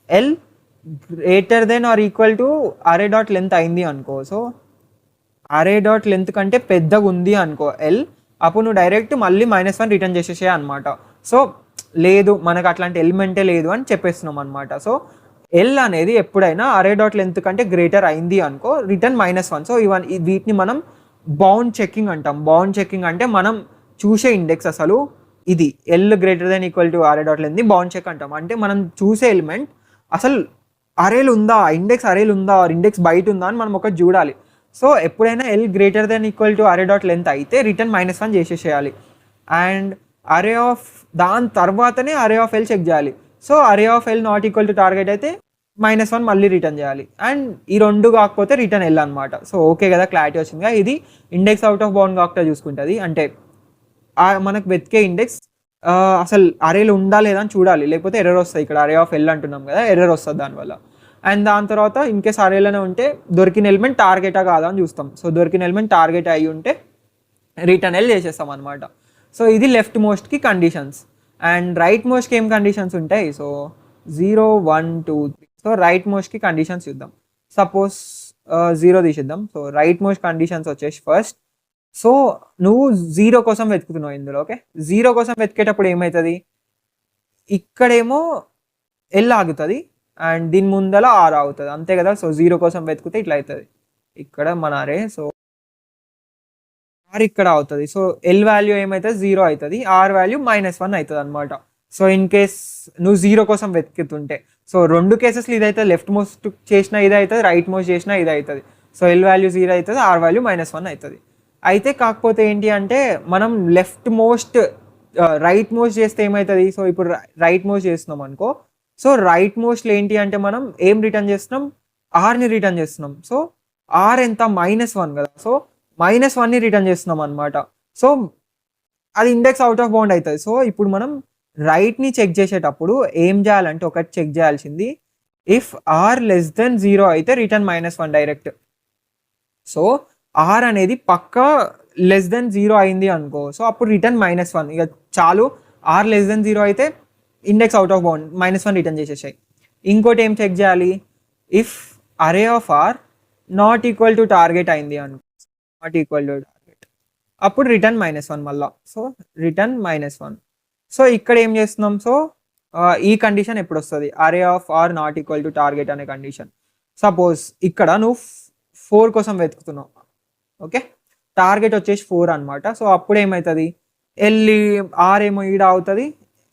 [SPEAKER 1] L greater than R equal to array dot length అయింది అనుకో, సో అరే డాట్ లెంత్ కంటే పెద్దగా ఉంది అనుకో ఎల్, అప్పుడు నువ్వు డైరెక్ట్ మళ్ళీ -1 రిటర్న్ చేసేసే అనమాట. సో లేదు మనకు అట్లాంటి ఎలిమెంటే లేదు అని చెప్పేస్తున్నాం అనమాట. సో ఎల్ అనేది ఎప్పుడైనా అరే డాట్ లెంత్ కంటే గ్రేటర్ అయింది అనుకో, రిటర్న్ -1. సో వీటిని మనం బౌండ్ చెక్కింగ్ అంటాం. బౌండ్ చెక్కింగ్ అంటే మనం చూసే ఇండెక్స్ అసలు ఇది L greater than equal to array dot length bound check అంటాం. అంటే మనం చూసే ఎలిమెంట్ అసలు అరేలు ఉందా, ఇండెక్స్ అరేలు ఉందా, ఇండెక్స్ బయట ఉందా అని మనం ఒకటి చూడాలి. సో ఎప్పుడైనా L greater than equal to array dot length అయితే రిటర్న్ -1 చేసేసేయాలి. అండ్ అరే ఆఫ్ దాని తర్వాతనే అరే ఆఫ్ ఎల్ చెక్ చేయాలి. So array of L not equal to target అయితే -1 మళ్ళీ రిటర్న్ చేయాలి. అండ్ ఈ రెండు కాకపోతే రిటర్న్ ఎల్ అనమాట. సో ఓకే కదా, క్లారిటీ వచ్చిందిగా. ఇది ఇండెక్స్ అవుట్ ఆఫ్ బౌండ్ కాకుండా చూసుకుంటుంది. అంటే మనకు వెతికే ఇండెక్స్ అసలు అరేలు ఉందా లేదా అని చూడాలి, లేకపోతే ఎర్రర్ వస్తుంది. ఇక్కడ అరే ఆఫ్ ఎల్ అంటున్నాం కదా, ఎర్రర్ వస్తుంది దానివల్ల. అండ్ దాని తర్వాత ఇన్కేస్ అరేలోనే ఉంటే దొరికిన ఎలిమెంట్ టార్గెటా కాదా అని చూస్తాం. సో దొరికిన ఎలిమెంట్ టార్గెట్ అయ్యి ఉంటే రిటర్న్ ఎల్ చేసేస్తాం అనమాట. సో ఇది లెఫ్ట్ మోస్ట్కి కండిషన్స్. అండ్ రైట్ మోస్ట్కి ఏం కండిషన్స్ ఉంటాయి, సో 0 1 2 3. సో రైట్ మోస్ట్కి కండిషన్స్ చూద్దాం. సపోజ్ 0 తీసిద్దాం. సో రైట్ మోస్ట్ కండిషన్స్ వచ్చేసి ఫస్ట్, సో నువ్వు 0 కోసం వెతుకుతున్నావు ఇందులో. ఓకే, 0 కోసం వెతికేటప్పుడు ఏమవుతుంది, ఇక్కడేమో ఎల్ ఆగుతుంది అండ్ దీని ముందల ఆర్ ఆగుతుంది, అంతే కదా. సో 0 కోసం వెతికితే ఇట్లా అవుతుంది, ఇక్కడ మన అరే. సో ఆర్ ఇక్కడ అవుతుంది. సో ఎల్ వాల్యూ ఏమవుతుంది, 0 అవుతుంది, ఆర్ వాల్యూ -1 అవుతుంది అనమాట. సో ఇన్ కేస్ నువ్వు 0 కోసం వెతుకుతుంటే, సో రెండు కేసెస్లో ఇదైతే లెఫ్ట్ మోస్ట్ చేసినా ఇది అవుతుంది, రైట్ మోస్ట్ చేసినా ఇది అవుతుంది. సో ఎల్ వాల్యూ 0 అవుతుంది, ఆర్ వాల్యూ -1 అవుతుంది. అయితే కాకపోతే ఏంటి అంటే, మనం లెఫ్ట్ మోస్ట్ రైట్ మోస్ట్ చేస్తే ఏమవుతుంది, సో ఇప్పుడు రైట్ మోస్ట్ చేస్తున్నాం అనుకో, సో రైట్ మోస్ట్లో ఏంటి అంటే మనం ఏం రిటర్న్ చేస్తున్నాం, ఆర్ని రిటర్న్ చేస్తున్నాం. సో ఆర్ ఎంత, -1 కదా. సో -1ని రిటర్న్ చేస్తున్నాం అనమాట. సో అది ఇండెక్స్ అవుట్ ఆఫ్ బౌండ్ అవుతుంది. సో ఇప్పుడు మనం రైట్ని చెక్ చేసేటప్పుడు ఏం చేయాలంటే ఒకటి చెక్ చేయాల్సింది, ఇఫ్ ఆర్ లెస్ దెన్ 0 అయితే రిటర్న్ -1 డైరెక్ట్. సో ఆర్ అనేది పక్కా లెస్ దెన్ 0 అయింది అనుకో, సో అప్పుడు రిటర్న్ -1. ఇక చాలు, ఆర్ లెస్ దెన్ 0 అయితే index out of bound, -1 return చేసేసాయి. ఇంకోటి ఏం చెక్ చేయాలి, if array of R not equal to target అయింది అనుకో, నాట్ ఈక్వల్ టు టార్గెట్, అప్పుడు రిటర్న్ -1 మళ్ళా. So return -1. సో ఇక్కడ ఏం చేస్తున్నాం, సో ఈ కండిషన్ ఎప్పుడు వస్తుంది, array of R not equal to target అనే కండిషన్. సపోజ్ ఇక్కడ నువ్వు 4 కోసం వెతుకుతున్నావు, ఓకే, టార్గెట్ వచ్చేసి 4 అనమాట. సో అప్పుడు ఏమవుతుంది, ఆర్ ఏమో ఈడ అవుతుంది,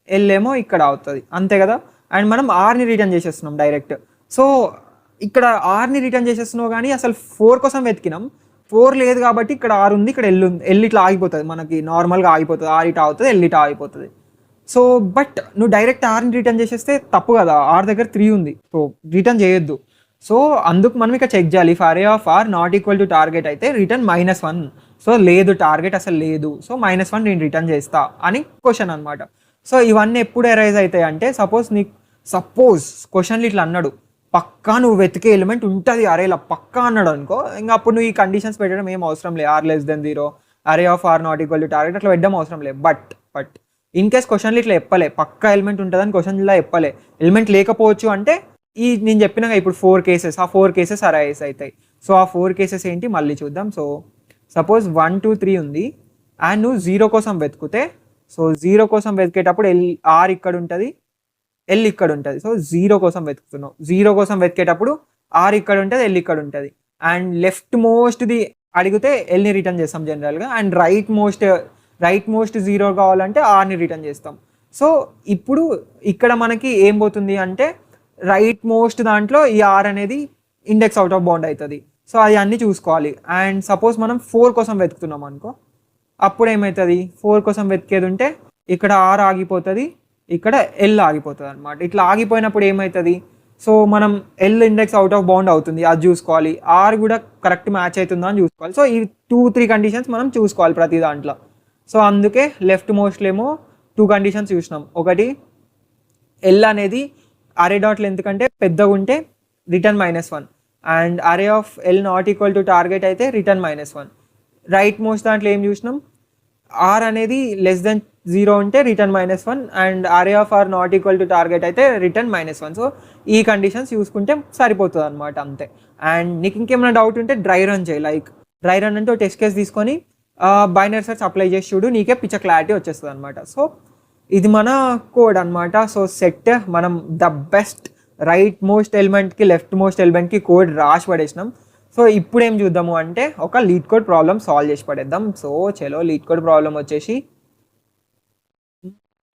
[SPEAKER 1] ఎల్ ఏమో ఇక్కడ అవుతుంది, అంతే కదా. అండ్ మనం ఆర్ని రిటర్న్ చేసేస్తున్నాం డైరెక్ట్. సో ఇక్కడ ఆర్ని రిటర్న్ చేసేస్తున్నావు కానీ అసలు 4 కోసం వెతికినాం, 4 లేదు కాబట్టి ఇక్కడ ఆర్ ఉంది, ఇక్కడ ఎల్ ఉంది, ఎల్ ఇట్లా ఆగిపోతుంది, మనకి నార్మల్గా ఆగిపోతుంది, ఆర్ ఇటా అవుతుంది, ఎల్ ఇటా ఆగిపోతుంది. సో బట్ నువ్వు డైరెక్ట్ ఆర్ని రిటర్న్ చేసేస్తే తప్పు కదా, ఆర్ దగ్గర 3 ఉంది, సో రిటర్న్ చేయొద్దు. సో అందుకు మనం ఇక్కడ చెక్ చేయాలి, if array of R not equal to target అయితే రిటర్న్ -1. సో లేదు, టార్గెట్ అసలు లేదు, సో -1 నేను రిటర్న్ చేస్తా అని క్వశ్చన్ అనమాట. సో ఇవన్నీ ఎప్పుడు అరైజ్ అవుతాయి అంటే, సపోజ్ క్వశ్చన్లు ఇట్లా అన్నాడు, పక్కా నువ్వు వెతికే ఎలిమెంట్ ఉంటుంది అరేలా పక్కా అన్నాడు అనుకో, ఇంకా అప్పుడు నువ్వు ఈ కండిషన్స్ పెట్టడం ఏం అవసరం లేదు, are less than 0, array of R not equal to target అట్లా పెట్టడం అవసరం లేదు. బట్ ఇన్ కేస్ క్వశ్చన్లు ఇట్లా చెప్పలే, పక్కా ఎలిమెంట్ ఉంటుందని క్వశ్చన్లో చెప్పలే, ఎలిమెంట్ లేకపోవచ్చు అంటే ఈ నేను చెప్పినాక ఇప్పుడు 4 కేసెస్, ఆ 4 కేసెస్ అరైజ్ అవుతాయి. సో ఆ 4 కేసెస్ ఏంటి మళ్ళీ చూద్దాం. సో సపోజ్ 1 2 3 ఉంది అండ్ నువ్వు 0 కోసం వెతుకుతే, సో 0 కోసం వెతికేటప్పుడు ఆర్ ఇక్కడ ఉంటుంది, ఎల్ ఇక్కడ ఉంటుంది. సో 0 కోసం వెతుకుతున్నావు, 0 కోసం వెతికేటప్పుడు ఆర్ ఇక్కడ ఉంటుంది, ఎల్ ఇక్కడ ఉంటుంది. అండ్ లెఫ్ట్ మోస్ట్ది అడిగితే ఎల్ని రిటర్న్ చేస్తాం జనరల్గా, అండ్ రైట్ మోస్ట్ 0 కావాలంటే ఆర్ని రిటర్న్ చేస్తాం. సో ఇప్పుడు ఇక్కడ మనకి ఏం పోతుంది అంటే, రైట్ మోస్ట్ దాంట్లో ఈ ఆర్ అనేది ఇండెక్స్ అవుట్ ఆఫ్ బౌండ్ అవుతుంది. సో అది అన్నీ చూసుకోవాలి. అండ్ సపోజ్ మనం 4 కోసం వెతుకుతున్నాం అనుకో, అప్పుడు ఏమవుతుంది, 4 కోసం వెతికేది ఉంటే ఇక్కడ ఆర్ ఆగిపోతుంది, ఇక్కడ ఎల్ ఆగిపోతుంది అనమాట. ఇట్లా ఆగిపోయినప్పుడు ఏమవుతుంది, సో మనం L index out of bound అవుతుంది, అది చూసుకోవాలి, ఆర్ కూడా కరెక్ట్ మ్యాచ్ అవుతుందా అని చూసుకోవాలి. సో ఈ 2-3 కండిషన్స్ మనం చూసుకోవాలి ప్రతి దాంట్లో. సో అందుకే లెఫ్ట్ మోస్ట్లో ఏమో 2 కండిషన్స్ చూసినాం, ఒకటి ఎల్ అనేది అరే డాట్ లెంత్ కంటే పెద్దగా ఉంటే return -1, and array of L not equal to target అయితే రిటర్న్ -1. రైట్ మోస్ట్ దాంట్లో ఏం చూసినాం, ఆర్ అనేది లెస్ దెన్ 0 ఉంటే return -1, and array of R not equal to target అయితే రిటర్న్ -1. సో ఈ కండిషన్స్ చూసుకుంటే సరిపోతుంది అనమాట, అంతే. అండ్ నీకు ఇంకేమైనా డౌట్ ఉంటే డ్రై రన్ చేయి, లైక్ డ్రై రన్ అంటే టెస్ట్ కేస్ తీసుకొని బైనరీ సెర్చ్ అప్లై చేసి చూడు, నీకే పిచ్చ క్లారిటీ వచ్చేస్తుంది అనమాట. సో ఇది మన కోడ్ అనమాట. సో సెట్ మనం ద బెస్ట్ రైట్ మోస్ట్ ఎలిమెంట్కి లెఫ్ట్ మోస్ట్ ఎలిమెంట్కి కోడ్ రాసి పడేసినాం. సో ఇప్పుడు ఏం చూద్దాము అంటే, ఒక లీడ్ కోడ్ ప్రాబ్లమ్ సాల్వ్ చేసి పడేద్దాం. సో చలో లీడ్ కోడ్ ప్రాబ్లం వచ్చేసి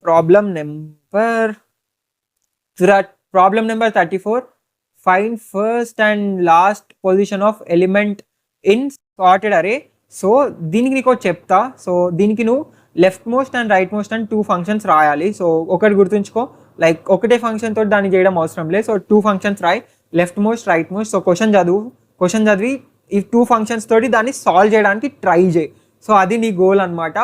[SPEAKER 1] problem number 34, find first and last position of element in sorted అరే. సో దీనికి నీకు చెప్తా. సో దీనికి నువ్వు left most and right most and 2 functions రాయాలి. సో ఒకటి గుర్తుంచుకో, లైక్ ఒకటే ఫంక్షన్ తోటి దాన్ని చేయడం అవసరం లేదు. సో 2 ఫంక్షన్స్ రాయి, left most right most. So question చదివి ఈ 2 ఫంక్షన్స్ తోటి దాన్ని సాల్వ్ చేయడానికి ట్రై చేయి. సో అది నీ గోల్ అనమాట.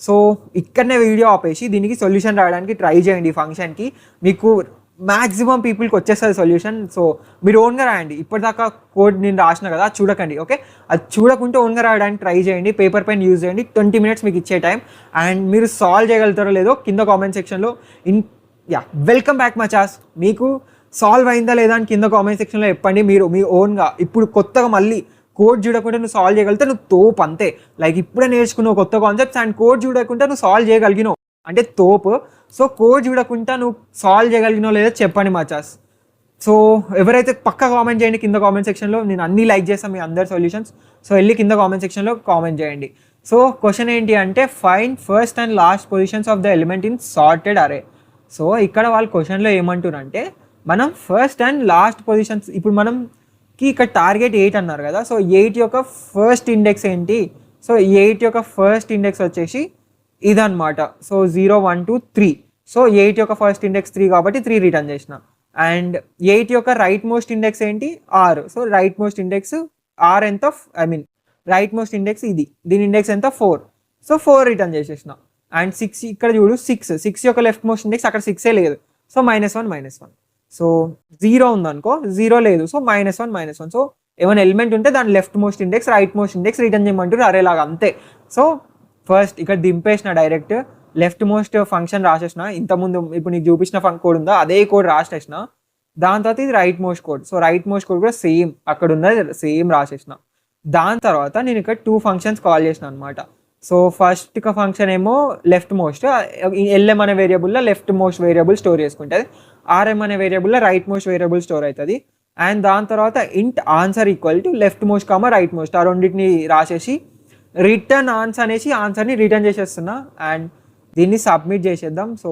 [SPEAKER 1] సో ఇక్కడనే వీడియో ఆపేసి దీనికి సొల్యూషన్ రాయడానికి ట్రై చేయండి. ఈ ఫంక్షన్కి మీకు మ్యాక్సిమం పీపుల్కి వచ్చేస్తుంది సొల్యూషన్. సో మీరు ఓన్గా రాయండి. ఇప్పటిదాకా కోడ్ నేను రాసిన కదా, చూడకండి, ఓకే? అది చూడకుంటే ఓన్గా రాయడానికి ట్రై చేయండి. పేపర్ పెన్ యూజ్ చేయండి. 20 మినిట్స్ మీకు ఇచ్చే టైం. అండ్ మీరు సాల్వ్ చేయగలుగుతారో లేదో కింద కామెంట్ సెక్షన్లో వెల్కమ్ బ్యాక్ మచాస్. మీకు సాల్వ్ అయిందా లేదా అని కింద కామెంట్ సెక్షన్లో చెప్పండి. మీరు మీ ఓన్గా ఇప్పుడు కొత్తగా మళ్ళీ కోడ్ చూడకుండా నువ్వు సాల్వ్ చేయగలిగితే నువ్వు తోపు, అంతే. లైక్ ఇప్పుడే నేర్చుకున్నావు కొత్త కాన్సెప్ట్స్ అండ్ కోడ్ చూడకుండా నువ్వు సాల్వ్ చేయగలిగినావు అంటే తోపు. సో కోడ్ చూడకుండా నువ్వు సాల్వ్ చేయగలిగినావు లేదా చెప్పండి మచాస్. సో ఎవరైతే పక్కా కామెంట్ చేయండి కింద కామెంట్ సెక్షన్లో. నేను అన్నీ లైక్ చేస్తాను మీ అందరి సొల్యూషన్స్. సో వెళ్ళి కింద కామెంట్ సెక్షన్లో కామెంట్ చేయండి. సో క్వశ్చన్ ఏంటి అంటే, find first and last positions of the element in sorted అరే. సో ఇక్కడ వాళ్ళు క్వశ్చన్లో ఏమంటున్నారంటే, మనం ఫస్ట్ అండ్ లాస్ట్ పొజిషన్స్, ఇప్పుడు మనకి ఇక్కడ టార్గెట్ 8 అన్నారు కదా. సో 8 యొక్క ఫస్ట్ ఇండెక్స్ ఏంటి? సో 8 యొక్క ఫస్ట్ ఇండెక్స్ వచ్చేసి ఇదన్నమాట. సో 0 1 2 3. సో 8 యొక్క ఫస్ట్ ఇండెక్స్ 3 కాబట్టి 3 రిటర్న్ చేసిన. అండ్ 8 యొక్క రైట్ మోస్ట్ ఇండెక్స్ ఏంటి? 6. So right most index R ఎంత, రైట్ మోస్ట్ ఇండెక్స్ ఇది, దీని ఇండెక్స్ ఎంత 4. సో 4 రిటర్న్ చేసేసిన. అండ్ 6 ఇక్కడ చూడు 6 యొక్క లెఫ్ట్ మోస్ట్ ఇండెక్స్ అక్కడ 6 లేదు, సో -1. సో 0 ఉందనుకో, 0 లేదు, సో -1. సో ఏమైనా ఎలిమెంట్ ఉంటే దాని left most index right most index return చేయమంటారు అరేలాగా అంతే. సో ఫస్ట్ ఇక్కడ దింపేసిన డైరెక్ట్ లెఫ్ట్ మోస్ట్ ఫంక్షన్ రాసేసిన, ఇంతకుముందు ఇప్పుడు నీకు చూపించిన కోడ్ ఉందా అదే కోడ్ రాసేసిన. దాని తర్వాత ఇది right most code, so right most code కూడా సేమ్ అక్కడ ఉన్నది సేమ్ రాసేసిన. దాని తర్వాత నేను ఇక్కడ 2 ఫంక్షన్స్ కాల్ చేసిన అనమాట. సో ఫస్ట్ ఫంక్షన్ ఏమో లెఫ్ట్ మోస్ట్, ఎల్ఎం అనే వేరియబుల్లో లెఫ్ట్ మోస్ట్ వేరియబుల్ స్టోర్ చేసుకుంటుంది, ఆర్ఎం అనే వేరియబుల్లో రైట్ మోస్ట్ వేరియబుల్ స్టోర్ అవుతుంది. అండ్ దాని తర్వాత ఇంట్ answer equal to left most comma right most, ఆ రెండింటిని రాసేసి రిటర్న్ ఆన్సర్ అనేసి ఆన్సర్ని రిటర్న్ చేసేస్తున్నా. అండ్ దీన్ని సబ్మిట్ చేసేద్దాం. సో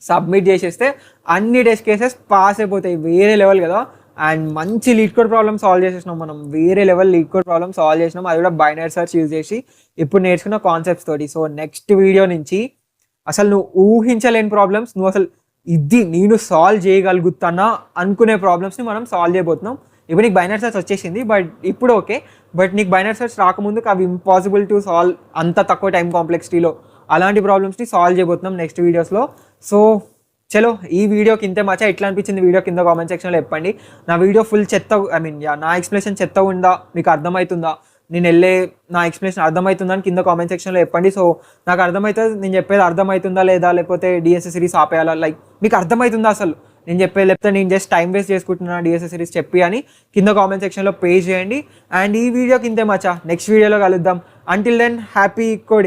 [SPEAKER 1] సబ్మిట్ చేసేస్తే అన్ని టెస్ట్ కేసెస్ పాస్ అయిపోతాయి, వేరే లెవెల్ కదా. అండ్ మంచి లీడ్ కోడ్ ప్రాబ్లమ్ సాల్వ్ చేసేసినాం మనం, వేరే level lead code problem solve చేసినాం, అది కూడా బైనరీ సర్చ్ యూజ్ చేసి ఇప్పుడు నేర్చుకున్న కాన్సెప్ట్స్ తోటి. సో నెక్స్ట్ వీడియో నుంచి అసలు నువ్వు ఊహించలేని ప్రాబ్లమ్స్, నువ్వు అసలు ఇది నేను సాల్వ్ చేయగలుగుతానా అనుకునే ప్రాబ్లమ్స్ని మనం సాల్వ్ చేయబోతున్నాం. ఇప్పుడు నీకు బైనరీ సర్చ్ వచ్చేసింది, బట్ ఇప్పుడు ఓకే, బట్ నీకు బైనరీ సర్చ్ రాకముందుకు అవి ఇంపాసిబుల్ టు సాల్వ్, అంత తక్కువ టైం కాంప్లెక్సిటీలో అలాంటి ప్రాబ్లమ్స్ని సాల్వ్ చేయబోతున్నాం నెక్స్ట్ వీడియోస్లో. సో చలో ఈ వీడియోకి ఇంతే మచ్చా, ఎట్లా అనిపించింది వీడియో కింద కామెంట్ సెక్షన్లో చెప్పండి. నా వీడియో ఫుల్ చెత్త, నా ఎక్స్ప్లెనేషన్ చెత్త ఉందా, మీకు అర్థమవుతుందా, నేను నా ఎక్స్ప్లెనేషన్ అర్థమవుతుందా అని కింద కామెంట్ సెక్షన్లో చెప్పండి. సో నాకు అర్థమవుతుంది, నేను చెప్పేది అర్థమవుతుందా లేదా, లేకపోతే డిఎస్ఎస్ సిరీస్ ఆపేయాలా, లైక్ మీకు అర్థమవుతుందా అసలు నేను చెప్పేది, లేకపోతే నేను జస్ట్ టైం వేస్ట్ చేసుకుంటున్నా డిఎస్ఎస్ సిరీస్ చెప్పి అని కింద కామెంట్ సెక్షన్లో పే చేయండి. అండ్ ఈ వీడియోకి ఇంతే మచ్చా, నెక్స్ట్ వీడియోలో కలుద్దాం. Until then happy coding.